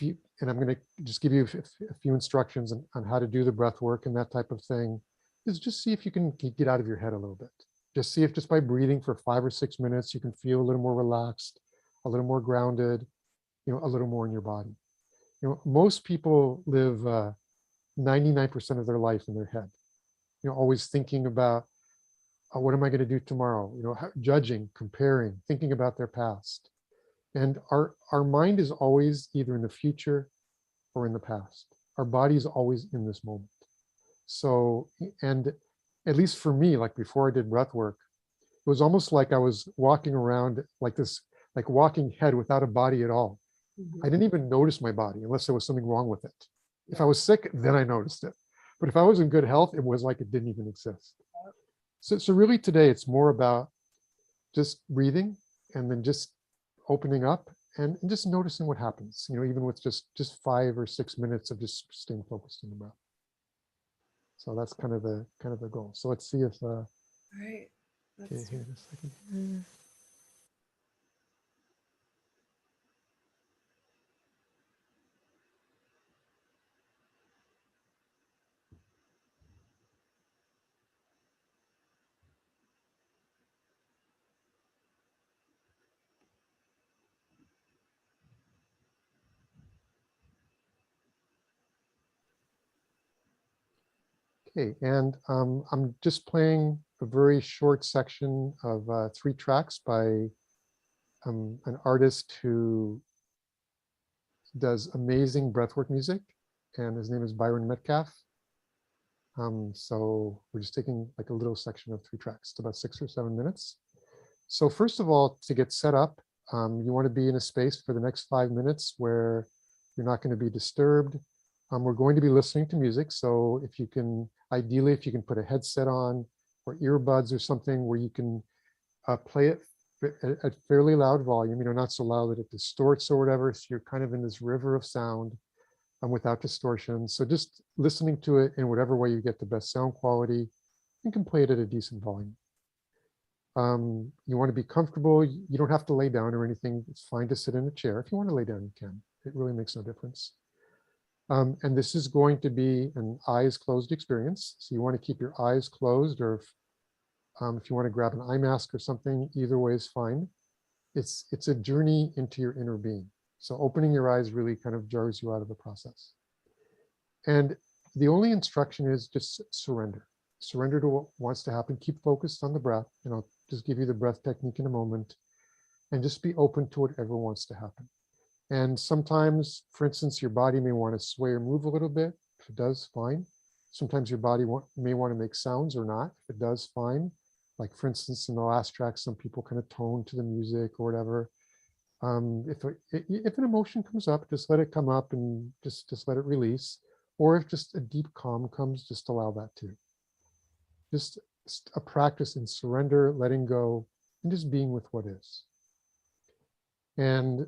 and I'm going to just give you a few instructions on how to do the breath work and that type of thing, is just see if you can get out of your head a little bit. Just see if just by breathing for 5 or 6 minutes, you can feel a little more relaxed, a little more grounded, a little more in your body. Most people live 99% of their life in their head, always thinking about, what am I going to do tomorrow? Judging, comparing, thinking about their past. And our mind is always either in the future or in the past. Our body is always in this moment. So, and at least for me, like before I did breath work, it was almost like I was walking around like this, like walking head without a body at all. I didn't even notice my body unless there was something wrong with it. If I was sick, then I noticed it. But if I was in good health, it was like it didn't even exist. So really today, it's more about just breathing and then just opening up and just noticing what happens, even with just 5 or 6 minutes of just staying focused on the breath. So that's kind of the goal. So let's see if, all right. Okay, here in a second. Okay, and I'm just playing a very short section of 3 tracks by an artist who does amazing breathwork music, and his name is Byron Metcalf. So we're just taking like a little section of 3 tracks. It's about 6 or 7 minutes. So first of all, to get set up, you want to be in a space for the next 5 minutes where You're not going to be disturbed. We're going to be listening to music. So if you can, ideally, if you can put a headset on or earbuds or something where you can play it at fairly loud volume, not so loud that it distorts or whatever. So you're kind of in this river of sound without distortion. So just listening to it in whatever way you get the best sound quality, you can play it at a decent volume. You want to be comfortable. You don't have to lay down or anything. It's fine to sit in a chair. If you want to lay down, you can. It really makes no difference. And this is going to be an eyes closed experience. So you want to keep your eyes closed, or if you want to grab an eye mask or something, either way is fine. It's a journey into your inner being. So opening your eyes really kind of jars you out of the process. And the only instruction is just surrender. Surrender to what wants to happen. Keep focused on the breath. And I'll just give you the breath technique in a moment. And just be open to whatever wants to happen. And sometimes, for instance, your body may want to sway or move a little bit. If it does, fine. Sometimes your body may want to make sounds or not. If it does, fine. Like, for instance, in the last track, some people kind of tone to the music or whatever. If an emotion comes up, just let it come up and just let it release. Or if just a deep calm comes, just allow that too. Just a practice in surrender, letting go, and just being with what is. And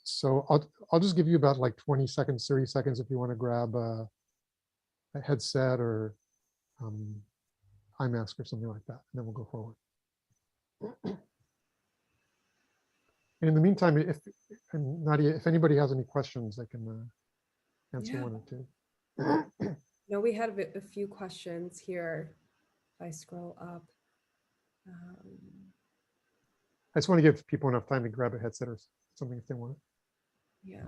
so I'll just give you about like 20 seconds, 30 seconds if you want to grab a headset or eye mask or something like that, and then we'll go forward. And in the meantime, Nadeya, if anybody has any questions, I can answer one or two. No, we had a few questions here. If I scroll up. I just want to give people enough time to grab a headset or something if they want. Yeah.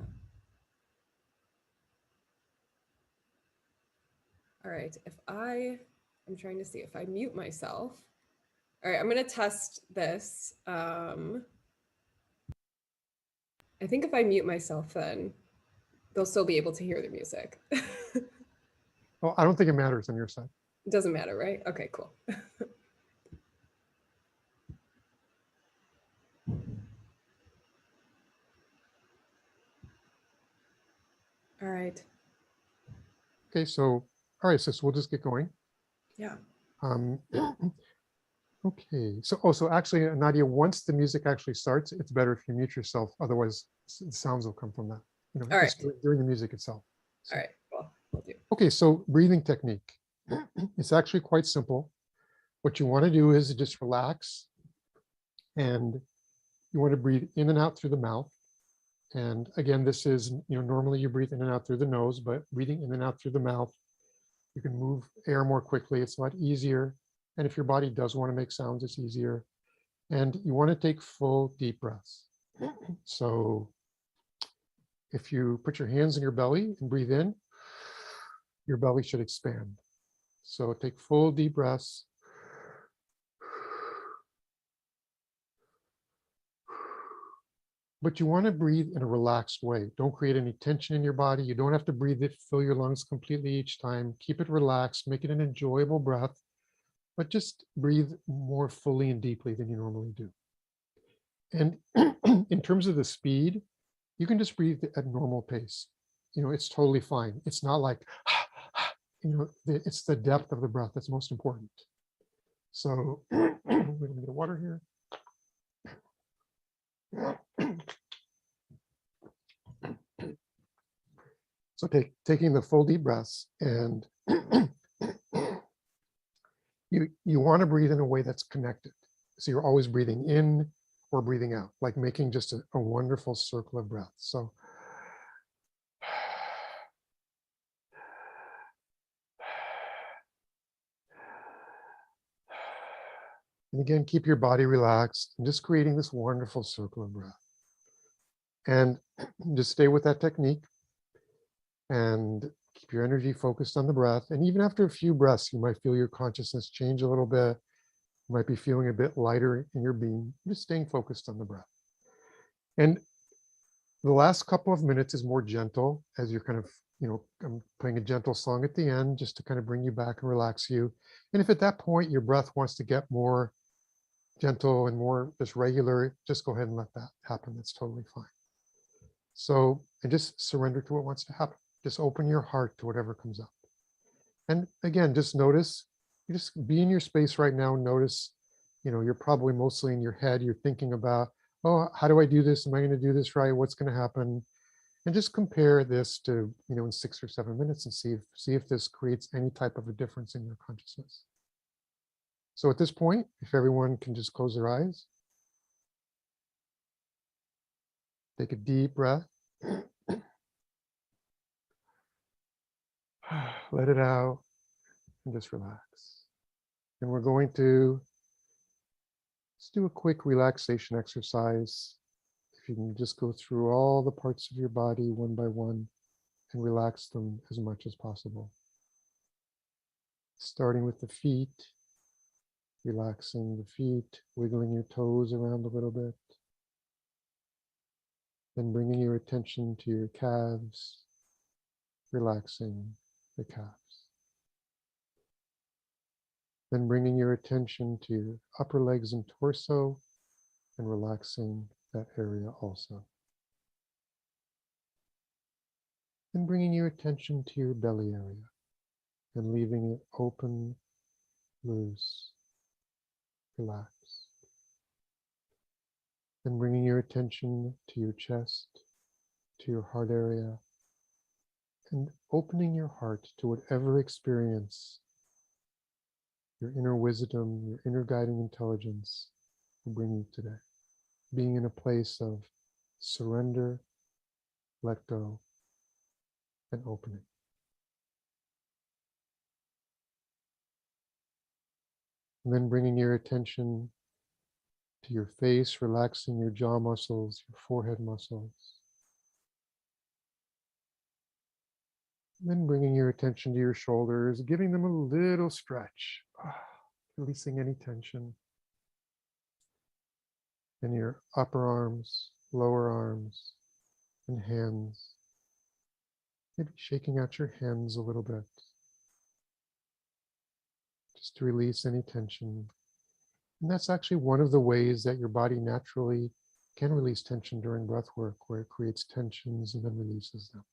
All right. I'm trying to see if I mute myself. All right, I'm going to test this. I think if I mute myself, then they'll still be able to hear the music. Well, I don't think it matters on your side. It doesn't matter, right? Okay, cool. All right. Okay, so, all right, so we'll just get going. Yeah. Okay, so actually, Nadeya, once the music actually starts, it's better if you mute yourself. Otherwise, the sounds will come from that, all right. during the music itself. So. All right, well, we'll do. Okay, so breathing technique. It's actually quite simple. What you want to do is just relax, and you want to breathe in and out through the mouth. And again, this is, normally you breathe in and out through the nose, but breathing in and out through the mouth, you can move air more quickly. It's a lot easier. And if your body does want to make sounds, it's easier. And you want to take full deep breaths. So if you put your hands in your belly and breathe in, your belly should expand. So take full deep breaths. But you want to breathe in a relaxed way. Don't create any tension in your body. You don't have to breathe it, fill your lungs completely each time. Keep it relaxed, make it an enjoyable breath, but just breathe more fully and deeply than you normally do. And in terms of the speed, you can just breathe at normal pace. It's totally fine. It's not like, it's the depth of the breath that's most important. So we're going to get water here. So taking the full deep breaths, and you want to breathe in a way that's connected. So you're always breathing in or breathing out, like making just a wonderful circle of breath. So and again, keep your body relaxed and just creating this wonderful circle of breath. And just stay with that technique and keep your energy focused on the breath. And even after a few breaths, you might feel your consciousness change a little bit. You might be feeling a bit lighter in your being, just staying focused on the breath. And the last couple of minutes is more gentle as you're kind of, I'm playing a gentle song at the end just to kind of bring you back and relax you. And if at that point your breath wants to get more gentle and more just regular, just go ahead and let that happen. That's totally fine. So, and just surrender to what wants to happen. Just open your heart to whatever comes up. And again, just notice, you just be in your space right now. Notice, you're probably mostly in your head. You're thinking about, oh, how do I do this? Am I going to do this right? What's going to happen? And just compare this to, in 6 or 7 minutes and see if this creates any type of a difference in your consciousness. So at this point, if everyone can just close their eyes, take a deep breath, let it out, and just relax. And we're going to just do a quick relaxation exercise. If you can just go through all the parts of your body one by one and relax them as much as possible. Starting with the feet, relaxing the feet, wiggling your toes around a little bit. Then bringing your attention to your calves, relaxing the calves. Then bringing your attention to your upper legs and torso and relaxing that area also. Then bringing your attention to your belly area and leaving it open, loose, relaxed. Then bringing your attention to your chest, to your heart area, and opening your heart to whatever experience your inner wisdom, your inner guiding intelligence will bring you today. Being in a place of surrender, let go, and opening. And then bringing your attention to your face, relaxing your jaw muscles, your forehead muscles. And then bringing your attention to your shoulders, giving them a little stretch, releasing any tension. And your upper arms, lower arms, and hands. Maybe shaking out your hands a little bit, just to release any tension. And that's actually one of the ways that your body naturally can release tension during breath work, where it creates tensions and then releases them.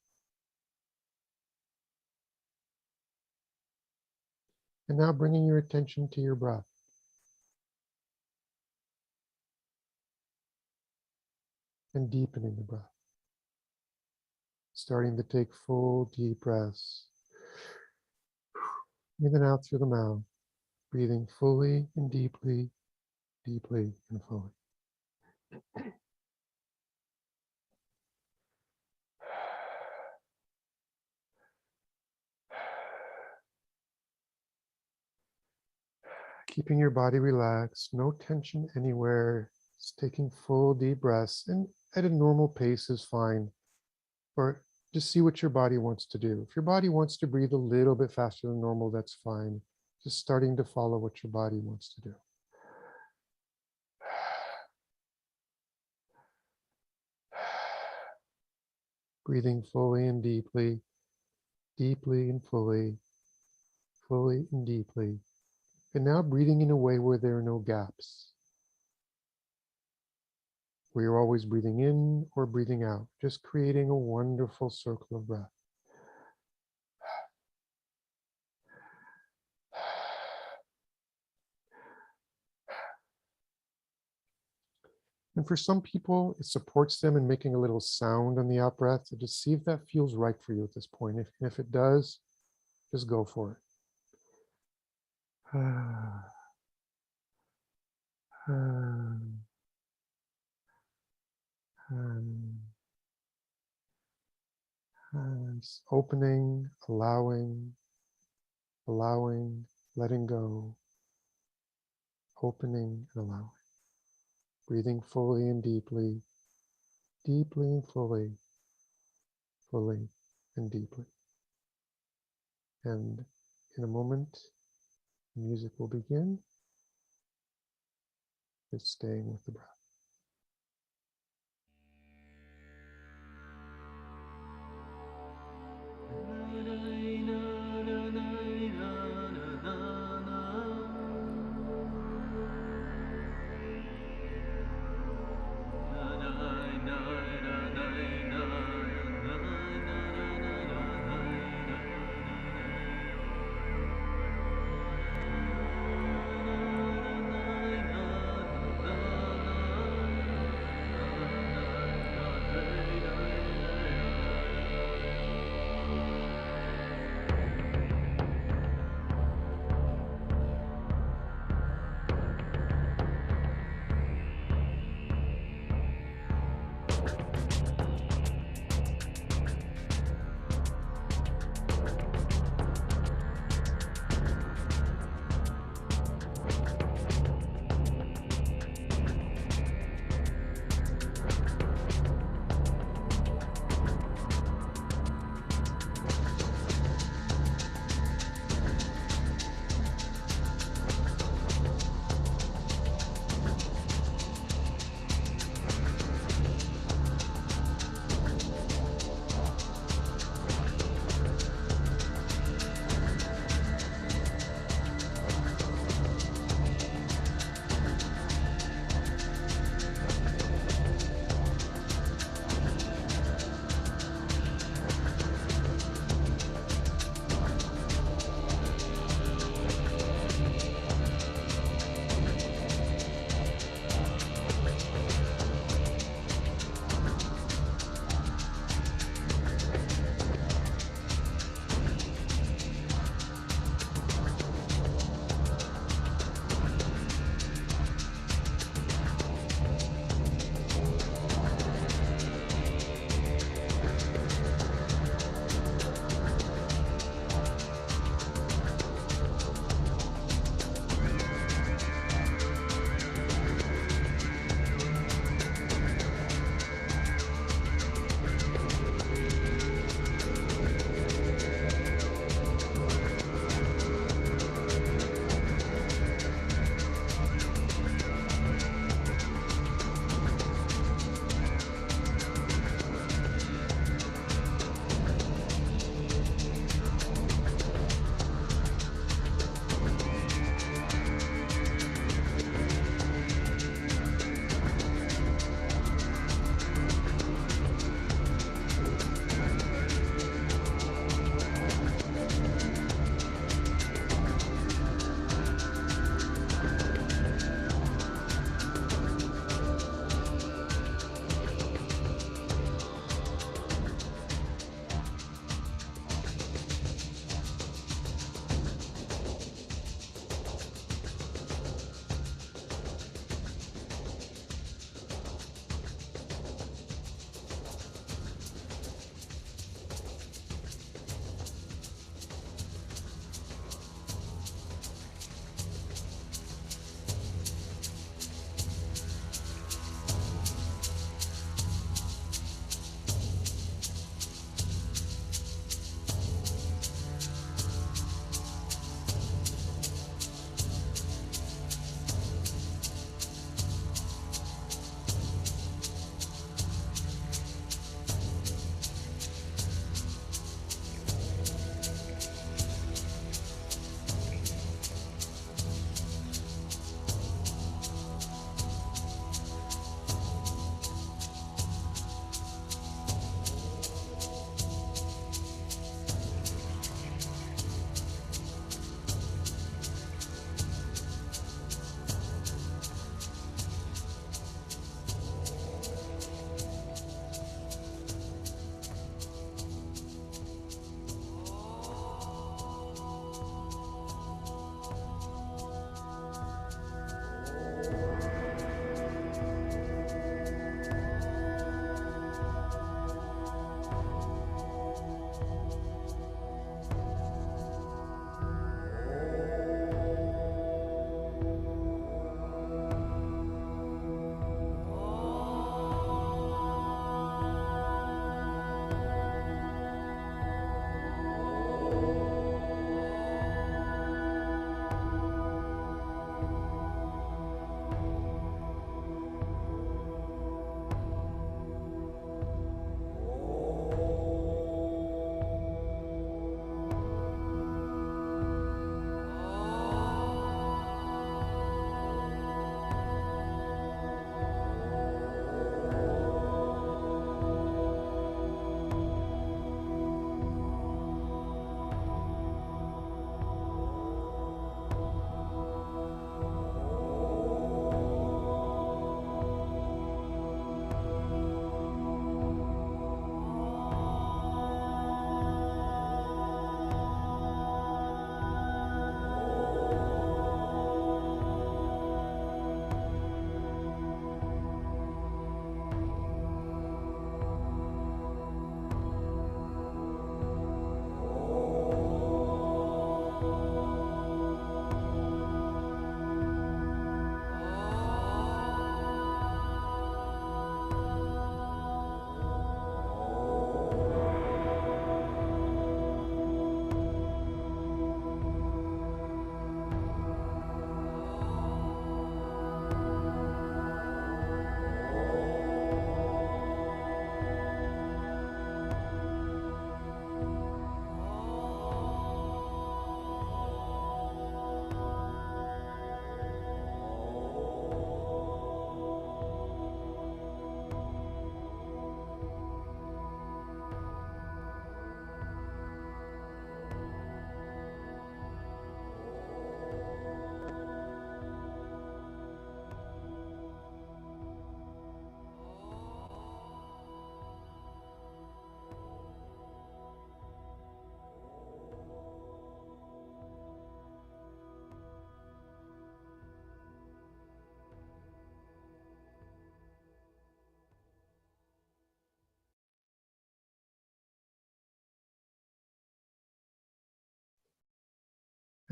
And now bringing your attention to your breath. And deepening the breath. Starting to take full deep breaths. In and out through the mouth. Breathing fully and deeply, deeply and fully. Keeping your body relaxed, no tension anywhere. Just taking full deep breaths, and at a normal pace is fine. Or just see what your body wants to do. If your body wants to breathe a little bit faster than normal, that's fine. Just starting to follow what your body wants to do. Breathing fully and deeply, deeply and fully, fully and deeply. And now breathing in a way where there are no gaps, where you're always breathing in or breathing out, just creating a wonderful circle of breath. And for some people, it supports them in making a little sound on the out breath. So just see if that feels right for you at this point. If it does, just go for it. Just opening, allowing, letting go, opening and allowing. Breathing fully and deeply, deeply and fully, fully and deeply. And in a moment, music will begin. Just staying with the breath.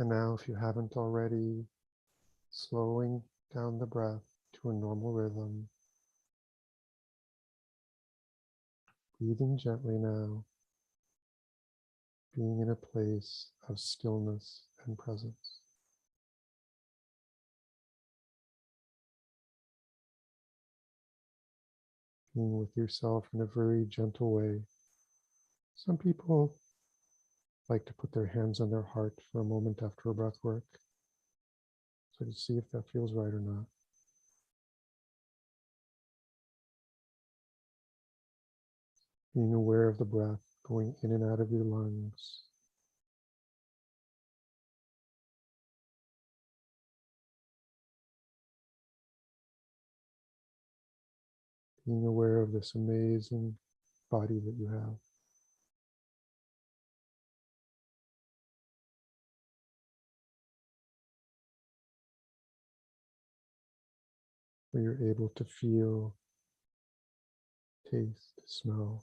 And now, if you haven't already, slowing down the breath to a normal rhythm. Breathing gently now, being in a place of stillness and presence. Being with yourself in a very gentle way. Some people like to put their hands on their heart for a moment after a breath work. So to see if that feels right or not. Being aware of the breath going in and out of your lungs. Being aware of this amazing body that you have. Where you're able to feel, taste, smell.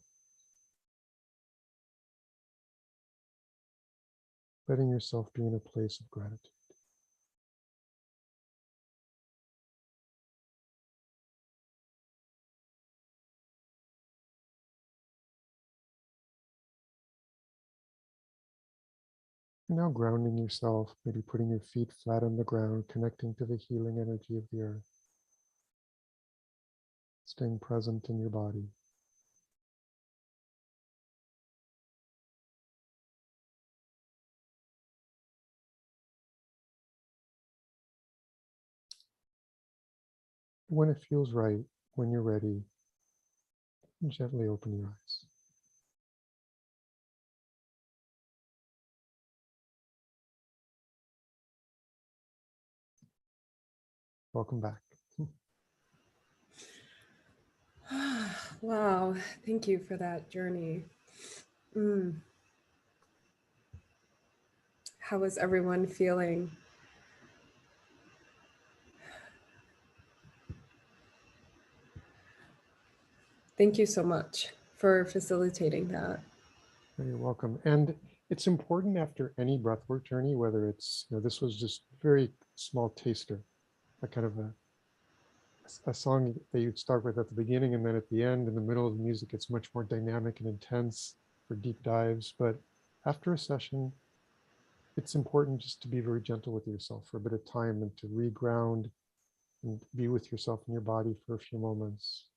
Letting yourself be in a place of gratitude. Now grounding yourself, maybe putting your feet flat on the ground, connecting to the healing energy of the earth. Staying present in your body. When it feels right, when you're ready, gently open your eyes. Welcome back. Wow, thank you for that journey. How is everyone feeling? Thank you so much for facilitating that. You're welcome. And it's important after any breathwork journey, whether it's, this was just very small taster, a kind of a song that you'd start with at the beginning, and then at the end, in the middle of the music, it's much more dynamic and intense for deep dives. But after a session, it's important just to be very gentle with yourself for a bit of time and to reground and be with yourself in your body for a few moments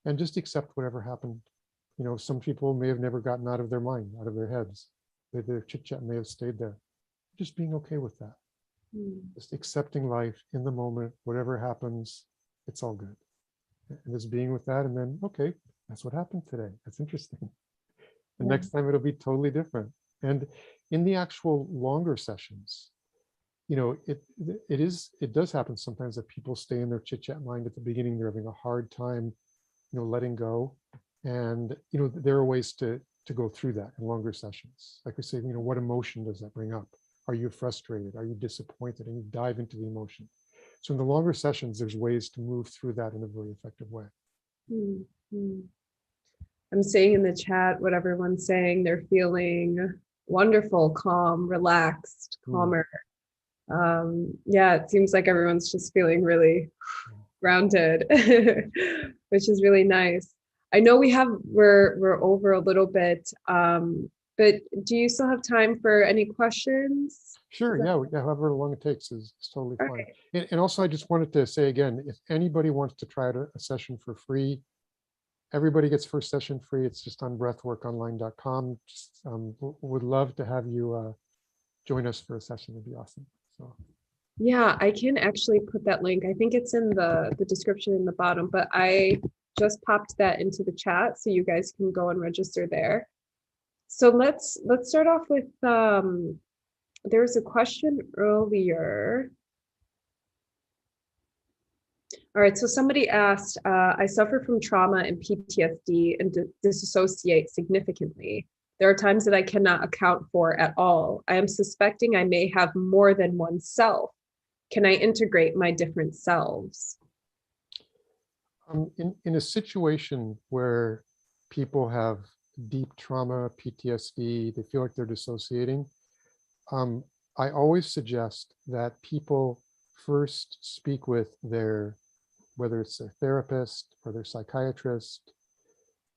and just accept whatever happened. Some people may have never gotten out of their mind, out of their heads. Their chit chat may have stayed there. Just being okay with that. Just accepting life in the moment, whatever happens, it's all good. And just being with that, and then, okay, that's what happened today. That's interesting. The next time it'll be totally different. And in the actual longer sessions, it does happen sometimes that people stay in their chit chat mind at the beginning. They're having a hard time, letting go. And, there are ways to go through that in longer sessions. Like we say, what emotion does that bring up? Are you frustrated? Are you disappointed? And you dive into the emotion. So in the longer sessions, there's ways to move through that in a very effective way. I'm seeing in the chat what everyone's saying. They're feeling wonderful, calm, relaxed, calmer. Yeah, it seems like everyone's just feeling really grounded, which is really nice. I know we're over a little bit, but do you still have time for any questions? Sure, yeah, however long it takes is totally fine. And also, I just wanted to say again, if anybody wants to try a session for free, everybody gets first session free. It's just on breathworkonline.com. Just would love to have you join us for a session. It'd be awesome. So. Yeah, I can actually put that link. I think it's in the description in the bottom, but I just popped that into the chat so you guys can go and register there. So let's start off with there's a question earlier. All right, so somebody asked, I suffer from trauma and PTSD and disassociate significantly. There are times that I cannot account for at all. I am suspecting I may have more than one self. Can I integrate my different selves? In a situation where people have deep trauma, PTSD, they feel like they're dissociating, I always suggest that people first speak with whether it's their therapist or their psychiatrist,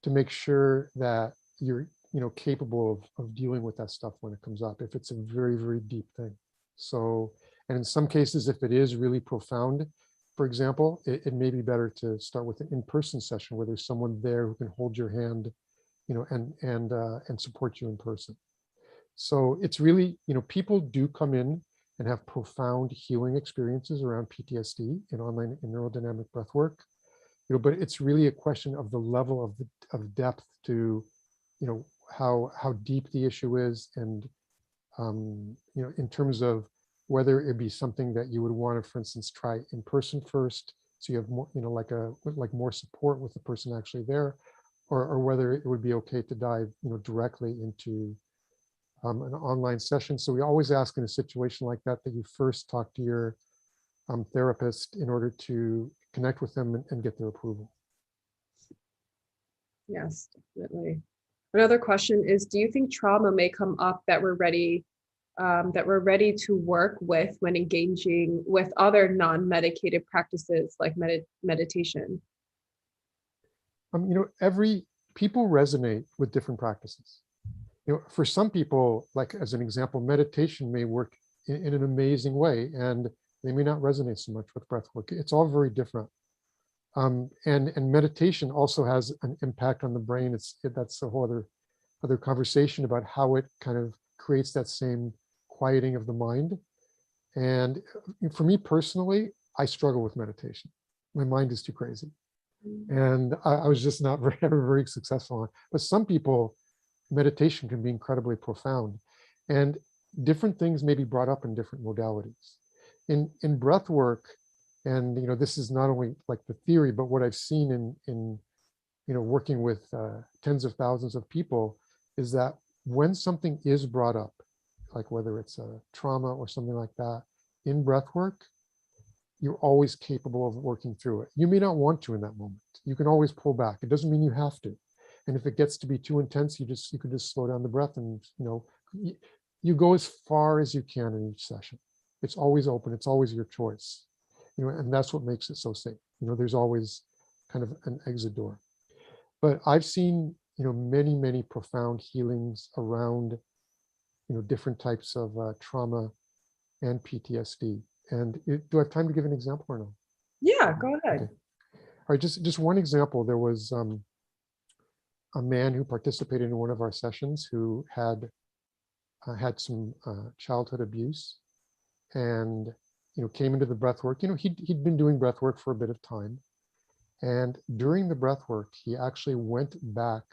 to make sure that you're capable of dealing with that stuff when it comes up, if it's a very, very deep thing. So, and in some cases, if it is really profound, for example, it may be better to start with an in-person session where there's someone there who can hold your hand, and support you in person. So it's really, people do come in and have profound healing experiences around PTSD in neurodynamic breathwork, but it's really a question of the level of depth to, how deep the issue is, and in terms of whether it be something that you would want to, for instance, try in person first, so you have more, like more support with the person actually there, or whether it would be okay to dive, directly into an online session. So we always ask in a situation like that you first talk to your therapist in order to connect with them and get their approval. Yes, definitely. Another question is, do you think trauma may come up that we're ready to work with when engaging with other non-medicated practices like meditation? Every people resonate with different practices. For some people, like as an example, meditation may work in an amazing way, and they may not resonate so much with breath work. It's all very different. And meditation also has an impact on the brain. That's a whole other conversation about how it kind of creates that same quieting of the mind. And for me personally, I struggle with meditation. My mind is too crazy. And I was just not very, very successful on it. But some people, meditation can be incredibly profound. And different things may be brought up in different modalities. In breath work, and this is not only like the theory, but what I've seen in working with tens of thousands of people, is that when something is brought up, like whether it's a trauma or something like that, in breath work, you're always capable of working through it. You may not want to in that moment. You can always pull back. It doesn't mean you have to. And if it gets to be too intense, you can just slow down the breath, and you go as far as you can in each session. It's always open. It's always your choice. And that's what makes it so safe. There's always kind of an exit door. But I've seen, many, many profound healings around, different types of trauma and PTSD. And do I have time to give an example or no? Yeah, go ahead. Okay. All right, just one example. There was a man who participated in one of our sessions who had some childhood abuse, and came into the breath work. He'd been doing breath work for a bit of time, and during the breath work, he actually went back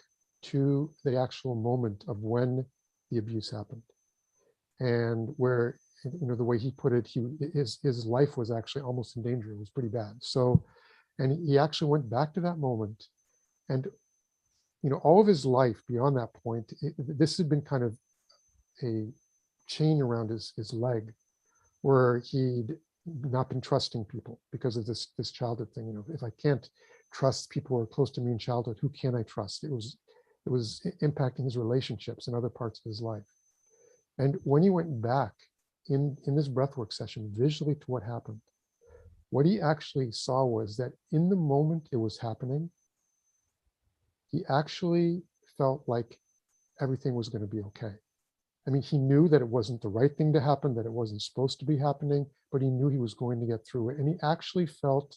to the actual moment of when the abuse happened, and where, the way he put it, his life was actually almost in danger. It was pretty bad. So, and he actually went back to that moment, and all of his life beyond that point, this had been kind of a chain around his leg, where he'd not been trusting people because of this childhood thing. If I can't trust people who are close to me in childhood, who can I trust? It was impacting his relationships and other parts of his life. And when he went back in this breathwork session visually to what happened, what he actually saw was that in the moment it was happening, he actually felt like everything was going to be okay. I mean, he knew that it wasn't the right thing to happen, that it wasn't supposed to be happening, but he knew he was going to get through it. And he actually felt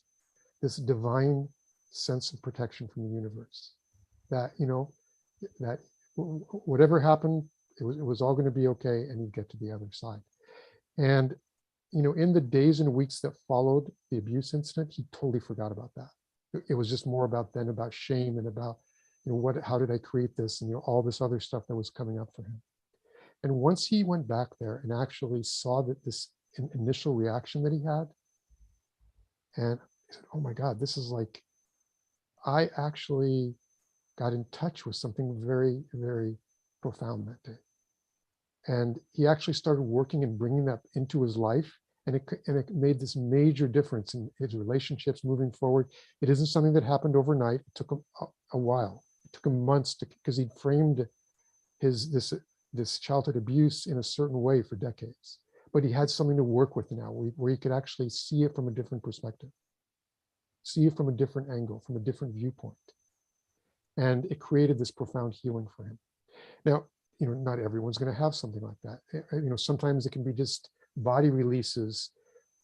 this divine sense of protection from the universe, that, that whatever happened, it was all going to be okay, and he'd get to the other side. And, in the days and weeks that followed the abuse incident, he totally forgot about that. It was just more about shame and about, how did I create this? And, all this other stuff that was coming up for him. And once he went back there and actually saw that this initial reaction that he had, and he said, oh my God, this is like, I actually got in touch with something very, very profound that day. And he actually started working and bringing that into his life. And it made this major difference in his relationships moving forward. It isn't something that happened overnight. It took him a while. It took him months because he'd framed this childhood abuse in a certain way for decades. but he had something to work with now where he could actually see it from a different perspective, see it from a different angle, from a different viewpoint. And it created this profound healing for him. Now, not everyone's going to have something like that. Sometimes it can be just body releases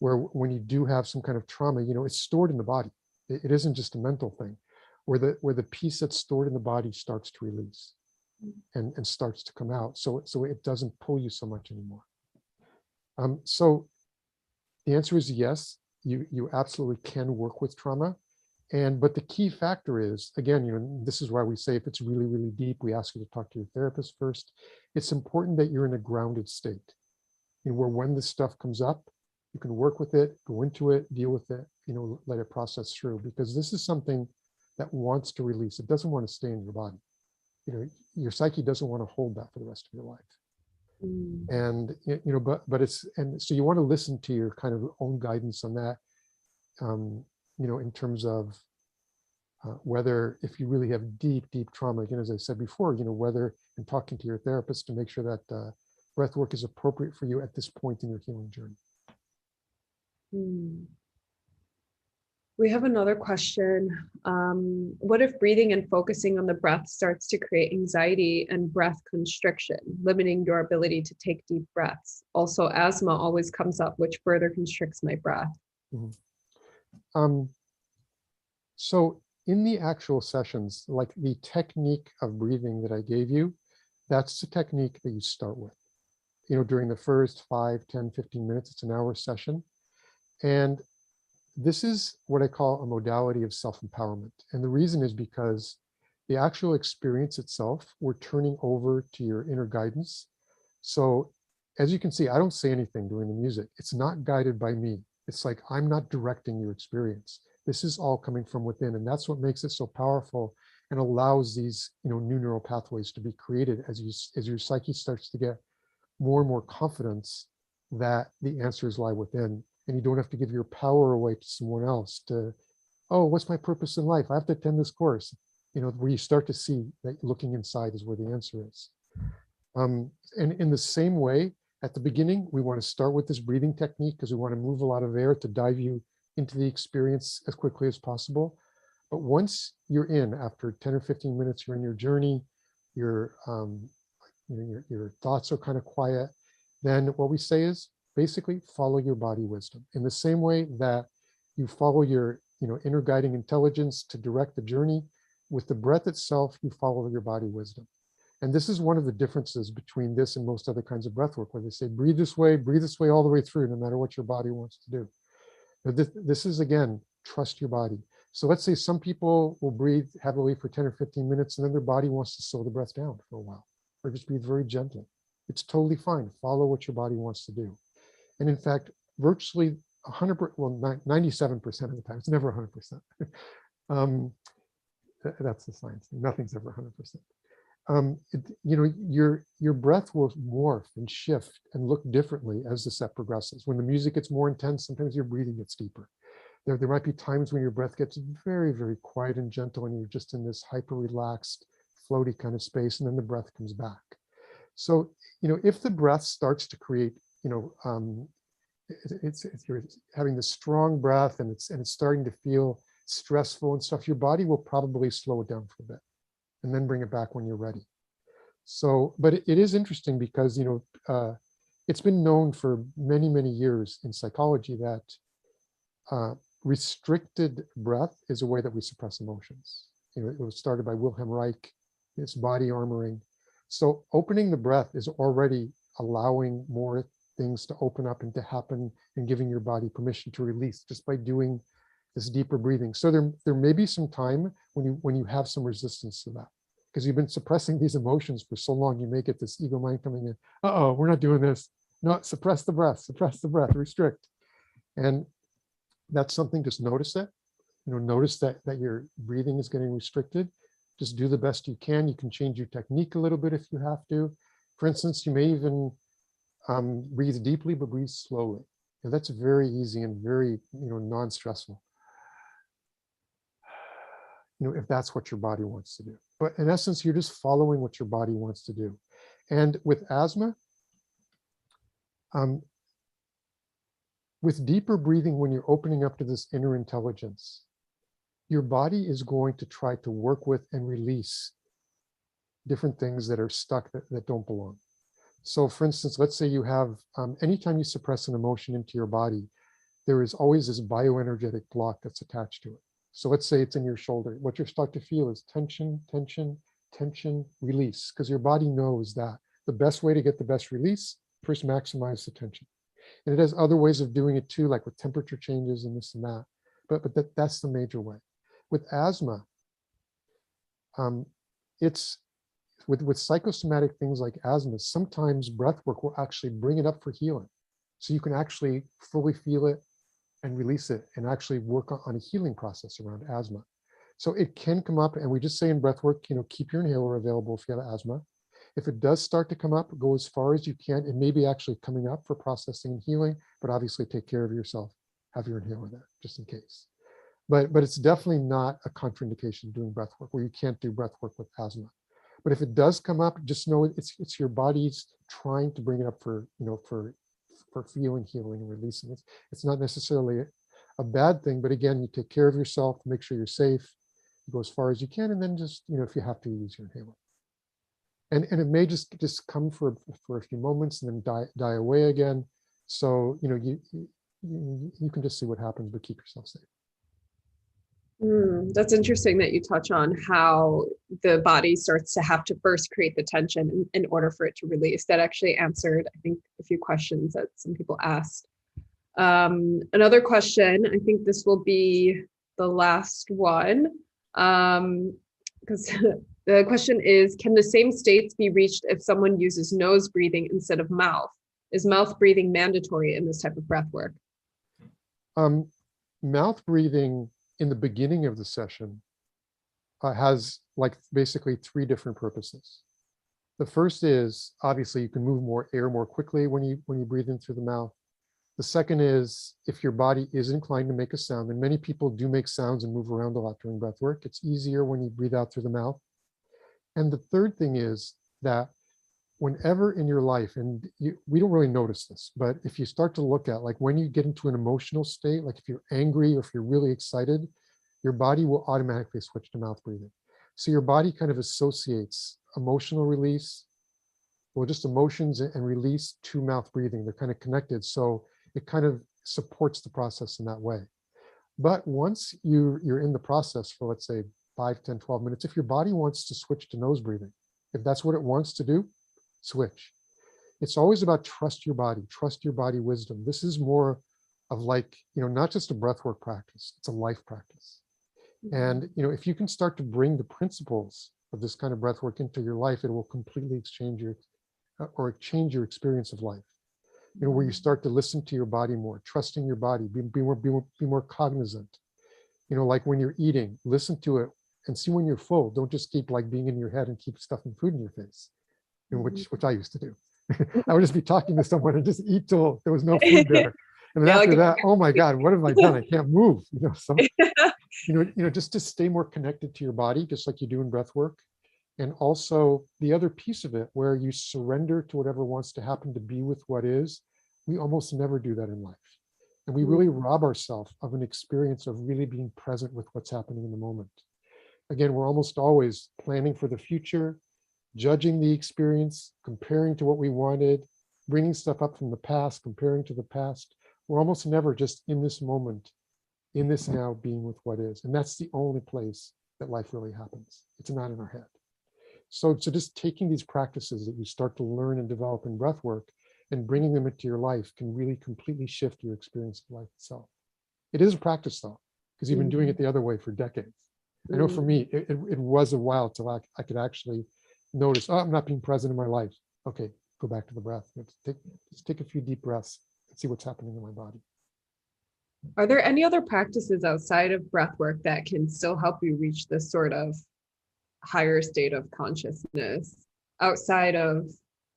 where when you do have some kind of trauma, it's stored in the body. It isn't just a mental thing, where the piece that's stored in the body starts to release and starts to come out. So it doesn't pull you so much anymore. So the answer is yes, you absolutely can work with trauma. But the key factor is, again, this is why we say if it's really, really deep, we ask you to talk to your therapist first. It's important that you're in a grounded state, where when this stuff comes up, you can work with it, go into it, deal with it, let it process through, because this is something that wants to release. It doesn't want to stay in your body. Your psyche doesn't want to hold that for the rest of your life. And, so you want to listen to your kind of own guidance on that. In terms of whether, if you really have deep, deep trauma, again, as I said before, whether in talking to your therapist to make sure that breath work is appropriate for you at this point in your healing journey. We have another question. What if breathing and focusing on the breath starts to create anxiety and breath constriction, limiting your ability to take deep breaths? Also, asthma always comes up, which further constricts my breath. So in the actual sessions, like the technique of breathing that I gave you, that's the technique that you start with, during the first 5, 10, 15 minutes. It's an hour session. And this is what I call a modality of self-empowerment. And the reason is because the actual experience itself, we're turning over to your inner guidance. So as you can see, I don't say anything during the music. It's not guided by me. It's like I'm not directing your experience. This is all coming from within, and that's what makes it so powerful and allows these, new neural pathways to be created as your psyche starts to get more and more confidence that the answers lie within, and you don't have to give your power away to someone else to, oh, what's my purpose in life? I have to attend this course, where you start to see that looking inside is where the answer is. And in the same way, at the beginning, we want to start with this breathing technique because we want to move a lot of air to dive you into the experience as quickly as possible. But once you're in, after 10 or 15 minutes, you're in your journey, your thoughts are kind of quiet, then what we say is basically follow your body wisdom. In the same way that you follow your inner guiding intelligence to direct the journey, with the breath itself, you follow your body wisdom. And this is one of the differences between this and most other kinds of breath work, where they say, breathe this way all the way through, no matter what your body wants to do. This is, again, trust your body. So let's say some people will breathe heavily for 10 or 15 minutes, and then their body wants to slow the breath down for a while, or just breathe very gently. It's totally fine. Follow what your body wants to do. And in fact, virtually 97% of the time, it's never 100%. That's the science. Nothing's ever 100%. Your breath will morph and shift and look differently as the set progresses. When the music gets more intense, sometimes your breathing gets deeper. There might be times when your breath gets very, very quiet and gentle, and you're just in this hyper relaxed, floaty kind of space, and then the breath comes back. So, if the breath starts to create, you're having this strong breath and it's starting to feel stressful and stuff, your body will probably slow it down for a bit and then bring it back when you're ready. So, but it is interesting because, it's been known for many, many years in psychology that restricted breath is a way that we suppress emotions. It was started by Wilhelm Reich, it's body armoring. So opening the breath is already allowing more things to open up and to happen and giving your body permission to release just by doing this deeper breathing. So there may be some time when you have some resistance to that, because you've been suppressing these emotions for so long. You may get this ego mind coming in. Uh-oh, we're not doing this. No, suppress the breath, restrict. And that's something, just notice it. Notice that your breathing is getting restricted. Just do the best you can. You can change your technique a little bit if you have to. For instance, you may even breathe deeply, but breathe slowly. And that's very easy and very, non-stressful. If that's what your body wants to do. But in essence, you're just following what your body wants to do. And with asthma, with deeper breathing, when you're opening up to this inner intelligence, your body is going to try to work with and release different things that are stuck that don't belong. So for instance, let's say you have, anytime you suppress an emotion into your body, there is always this bioenergetic block that's attached to it. So let's say it's in your shoulder. What you're starting to feel is tension, tension, tension, release, because your body knows that the best way to get the best release, first maximize the tension. And it has other ways of doing it too, like with temperature changes and this and that. But that's the major way. With asthma, it's with psychosomatic things like asthma, sometimes breath work will actually bring it up for healing. So you can actually fully feel it and release it and actually work on a healing process around asthma. So it can come up, and we just say in breath work, keep your inhaler available if you have asthma. If it does start to come up, go as far as you can. It may be actually coming up for processing and healing, but obviously take care of yourself. Have your inhaler there just in case. But it's definitely not a contraindication doing breath work where you can't do breath work with asthma. But if it does come up, just know it's your body's trying to bring it up for feeling, healing, and releasing it. It's not necessarily a bad thing, but again, you take care of yourself, make sure you're safe, you go as far as you can, and then just, if you have to, use your inhaler. And it may just come for a few moments and then die away again. So, you can just see what happens, but keep yourself safe. That's interesting that you touch on how the body starts to have to first create the tension in order for it to release. That actually answered, I think, a few questions that some people asked. Another question, I think this will be the last one, because the question is, can the same states be reached if someone uses nose breathing instead of mouth? Is mouth breathing mandatory in this type of breath work? Mouth breathing in the beginning of the session has basically 3 different purposes. The first is, obviously, you can move more air more quickly when you breathe in through the mouth. The second is, if your body is inclined to make a sound, and many people do make sounds and move around a lot during breath work, it's easier when you breathe out through the mouth. And the third thing is that whenever in your life, and we don't really notice this, but if you start to look at, when you get into an emotional state, like if you're angry or if you're really excited, your body will automatically switch to mouth breathing. So your body kind of associates emotional release, well, just emotions and release to mouth breathing. They're kind of connected. So it kind of supports the process in that way. But once you're in the process for, let's say, 5, 10, 12 minutes, if your body wants to switch to nose breathing, if that's what it wants to do, switch. It's always about trust your body wisdom. This is more of not just a breathwork practice, it's a life practice. And, if you can start to bring the principles of this kind of breathwork into your life, it will completely change your experience of life. Where you start to listen to your body more, trusting your body, be more cognizant. Like when you're eating, listen to it and see when you're full. Don't just keep being in your head and keep stuffing food in your face, which I used to do. I would just be talking to someone and just eat till there was no food there. And then after that, oh my God, what have I done? I can't move. Just to stay more connected to your body, just like you do in breath work. And also the other piece of it, where you surrender to whatever wants to happen, to be with what is. We almost never do that in life. And we really rob ourselves of an experience of really being present with what's happening in the moment. Again, we're almost always planning for the future, judging the experience, comparing to what we wanted, bringing stuff up from the past, comparing to the past. We're almost never just in this moment, in this now, being with what is. And that's the only place that life really happens. It's not in our head. So just taking these practices that you start to learn and develop in breath work and bringing them into your life can really completely shift your experience of life itself. It is a practice though, because you've been doing it the other way for decades. I know for me, it was a while till I could actually notice, I'm not being present in my life. Okay, go back to the breath. Just take a few deep breaths and see what's happening in my body. Are there any other practices outside of breath work that can still help you reach this sort of higher state of consciousness outside of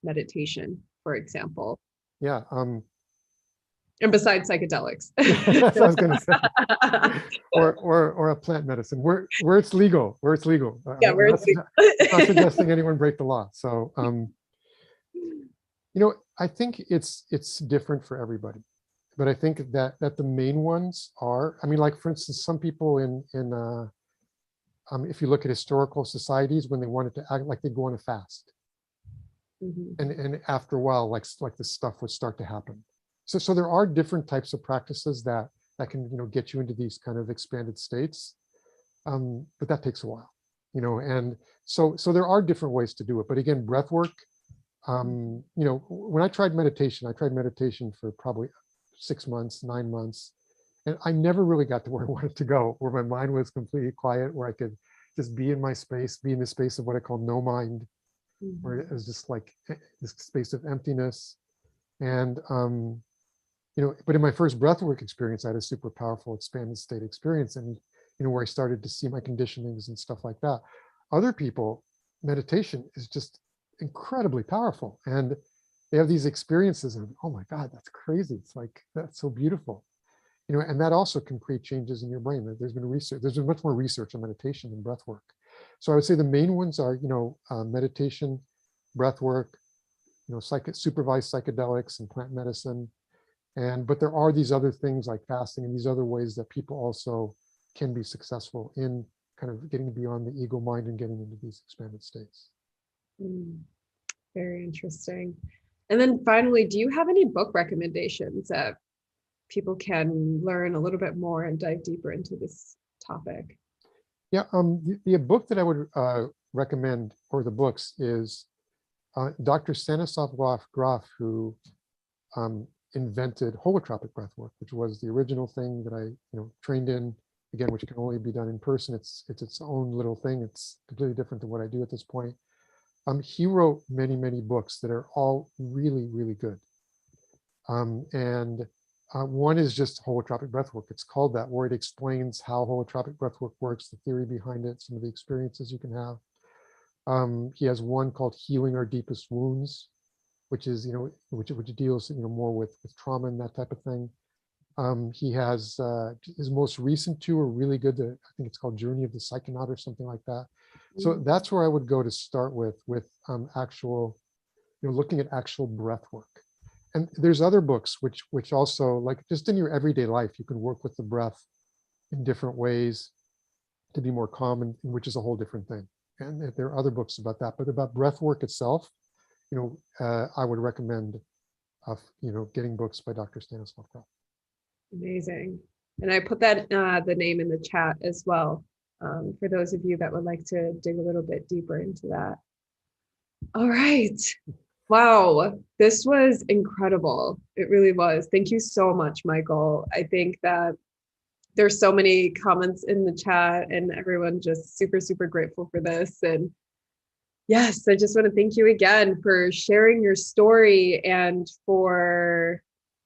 meditation, for example? Yeah. And besides psychedelics. That's what I was going to say. Or a plant medicine where it's legal, Yeah, where it's legal. I'm not suggesting anyone break the law. So, I think it's different for everybody. but I think that the main ones are, I mean, like for instance, some people if you look at historical societies, when they wanted to act like they go on a fast, and after a while, like this stuff would start to happen. So there are different types of practices that can get you into these kind of expanded states, but that takes a while, and so there are different ways to do it. But again, breath work. When I tried meditation for probably 6 months, 9 months, and I never really got to where I wanted to go, where my mind was completely quiet, where I could just be in my space, be in the space of what I call no mind, where it was just like this space of emptiness. And but in my first breathwork experience, I had a super powerful expanded state experience, and where I started to see my conditionings and stuff like that. Other people, meditation is just incredibly powerful, and they have these experiences of, oh my God, that's crazy. It's like, that's so beautiful. And that also can create changes in your brain. There's been much more research on meditation than breath work. So I would say the main ones are, meditation, breath work, supervised psychedelics and plant medicine. But there are these other things like fasting and these other ways that people also can be successful in kind of getting beyond the ego mind and getting into these expanded states. Very interesting. And then finally, do you have any book recommendations that people can learn a little bit more and dive deeper into this topic? Yeah, the book that I would recommend, or the books, is Dr. Stanislav Grof, who invented holotropic breathwork, which was the original thing that I trained in, again, which can only be done in person. It's its own little thing. It's completely different than what I do at this point. He wrote many books that are all really, really good. One is just holotropic breathwork. It's called that, where it explains how holotropic breathwork works, the theory behind it, some of the experiences you can have. He has one called Healing Our Deepest Wounds, which is, which deals, more with trauma and that type of thing. He has his most recent two are really good. I think it's called Journey of the Psychonaut or something like that. So that's where I would go to start with actual, looking at actual breath work. And there's other books which also, like, just in your everyday life, you can work with the breath in different ways to be more calm, and which is a whole different thing. And there are other books about that, but about breath work itself, I would recommend, getting books by Dr. Stanislav Grof. Amazing. And I put that the name in the chat as well, for those of you that would like to dig a little bit deeper into that. All right. Wow, this was incredible. It really was. Thank you so much, Michael. I think that there's so many comments in the chat and everyone just super grateful for this. And yes, I just want to thank you again for sharing your story and for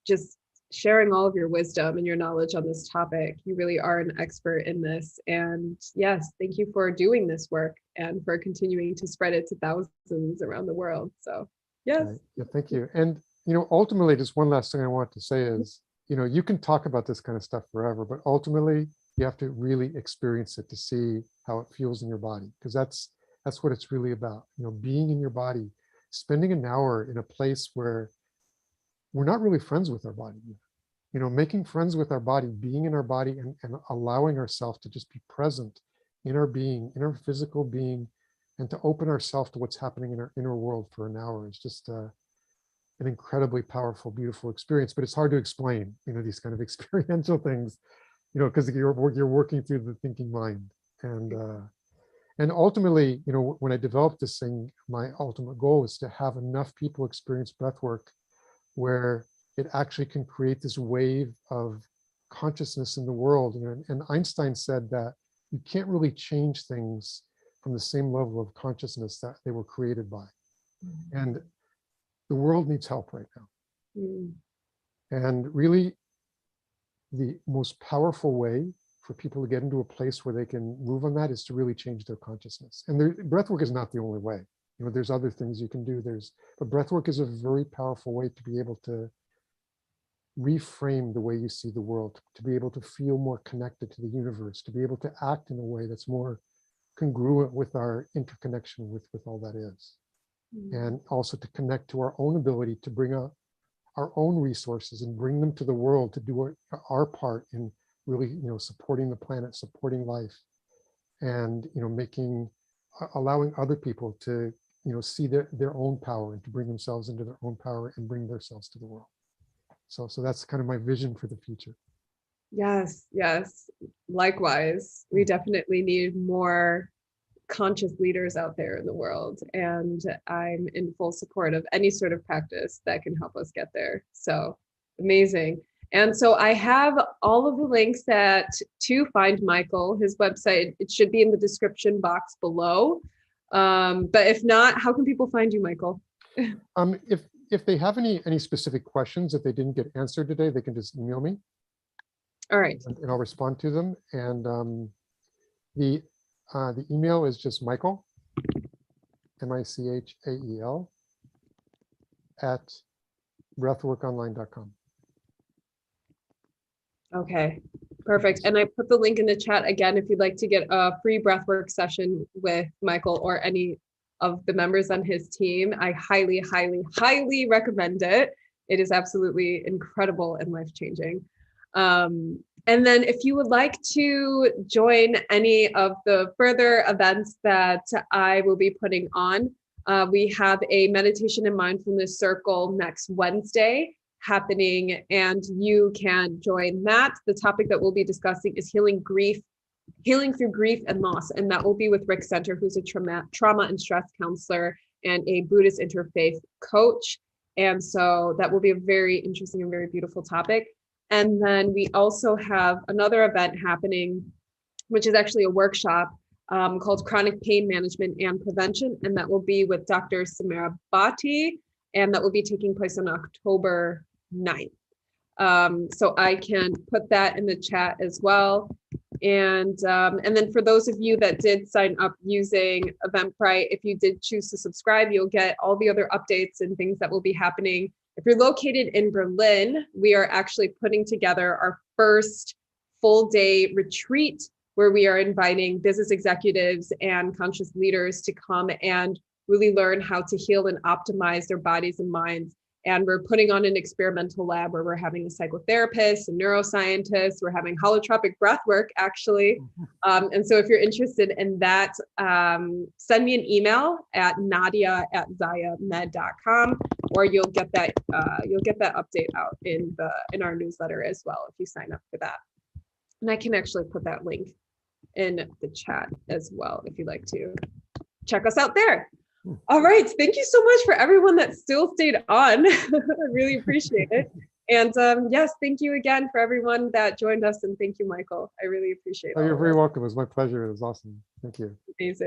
just sharing all of your wisdom and your knowledge on this topic. You really are an expert in this. And yes, thank you for doing this work and for continuing to spread it to thousands around the world. So yes. Right. Yeah, thank you. And, ultimately, just one last thing I want to say is, you can talk about this kind of stuff forever, but ultimately you have to really experience it to see how it feels in your body, because that's what it's really about. Being in your body, spending an hour in a place where we're not really friends with our body, making friends with our body, being in our body, and allowing ourselves to just be present in our being, in our physical being, and to open ourselves to what's happening in our inner world for an hour is just an incredibly powerful, beautiful experience. But it's hard to explain, these kind of experiential things, because you're working through the thinking mind. And ultimately, when I developed this thing, my ultimate goal is to have enough people experience breathwork where it actually can create this wave of consciousness in the world. And Einstein said that you can't really change things from the same level of consciousness that they were created by. And the world needs help right now. And really, the most powerful way for people to get into a place where they can move on that is to really change their consciousness. And breathwork is not the only way. There's other things you can do. But breathwork is a very powerful way to be able to reframe the way you see the world, to be able to feel more connected to the universe, to be able to act in a way that's more congruent with our interconnection with all that is. And also to connect to our own ability to bring a our own resources and bring them to the world to do our part in really, supporting the planet, supporting life, and, allowing other people to, see their own power and to bring themselves into their own power and bring themselves to the world. So that's kind of my vision for the future. Yes, yes. Likewise, we definitely need more conscious leaders out there in the world, and I'm in full support of any sort of practice that can help us get there. So amazing. And so I have all of the links to find Michael, his website. It should be in the description box below. But if not, how can people find you, Michael? If they have any specific questions that they didn't get answered today, they can just email me. All right. And I'll respond to them. And the email is just Michael, Michael, at breathworkonline.com. Okay, perfect. And I put the link in the chat again if you'd like to get a free breathwork session with Michael or any of the members on his team. I highly, highly, highly recommend it. It is absolutely incredible and life-changing. And then if you would like to join any of the further events that I will be putting on, we have a meditation and mindfulness circle next Wednesday happening, and you can join that. The topic that we'll be discussing is healing through grief and loss, and that will be with Rick Center, who's a trauma and stress counselor and a Buddhist interfaith coach. And so that will be a very interesting and very beautiful topic. And then we also have another event happening, which is actually a workshop called Chronic Pain Management and Prevention. And that will be with Dr. Samara Bhatti, and that will be taking place on October 9th. So I can put that in the chat as well. And then for those of you that did sign up using Eventbrite, if you did choose to subscribe, you'll get all the other updates and things that will be happening. If you're located in Berlin, we are actually putting together our first full day retreat where we are inviting business executives and conscious leaders to come and really learn how to heal and optimize their bodies and minds. And we're putting on an experimental lab where we're having a psychotherapist, a neuroscientist, we're having holotropic breathwork, actually. And so if you're interested in that, send me an email at nadeya@zayamed.com, or you'll get that update out in our newsletter as well if you sign up for that. And I can actually put that link in the chat as well if you'd like to check us out there. All right. Thank you so much for everyone that still stayed on. I really appreciate it. And yes, thank you again for everyone that joined us. And thank you, Michael. I really appreciate it. Oh, you're very welcome. It was my pleasure. It was awesome. Thank you. Amazing.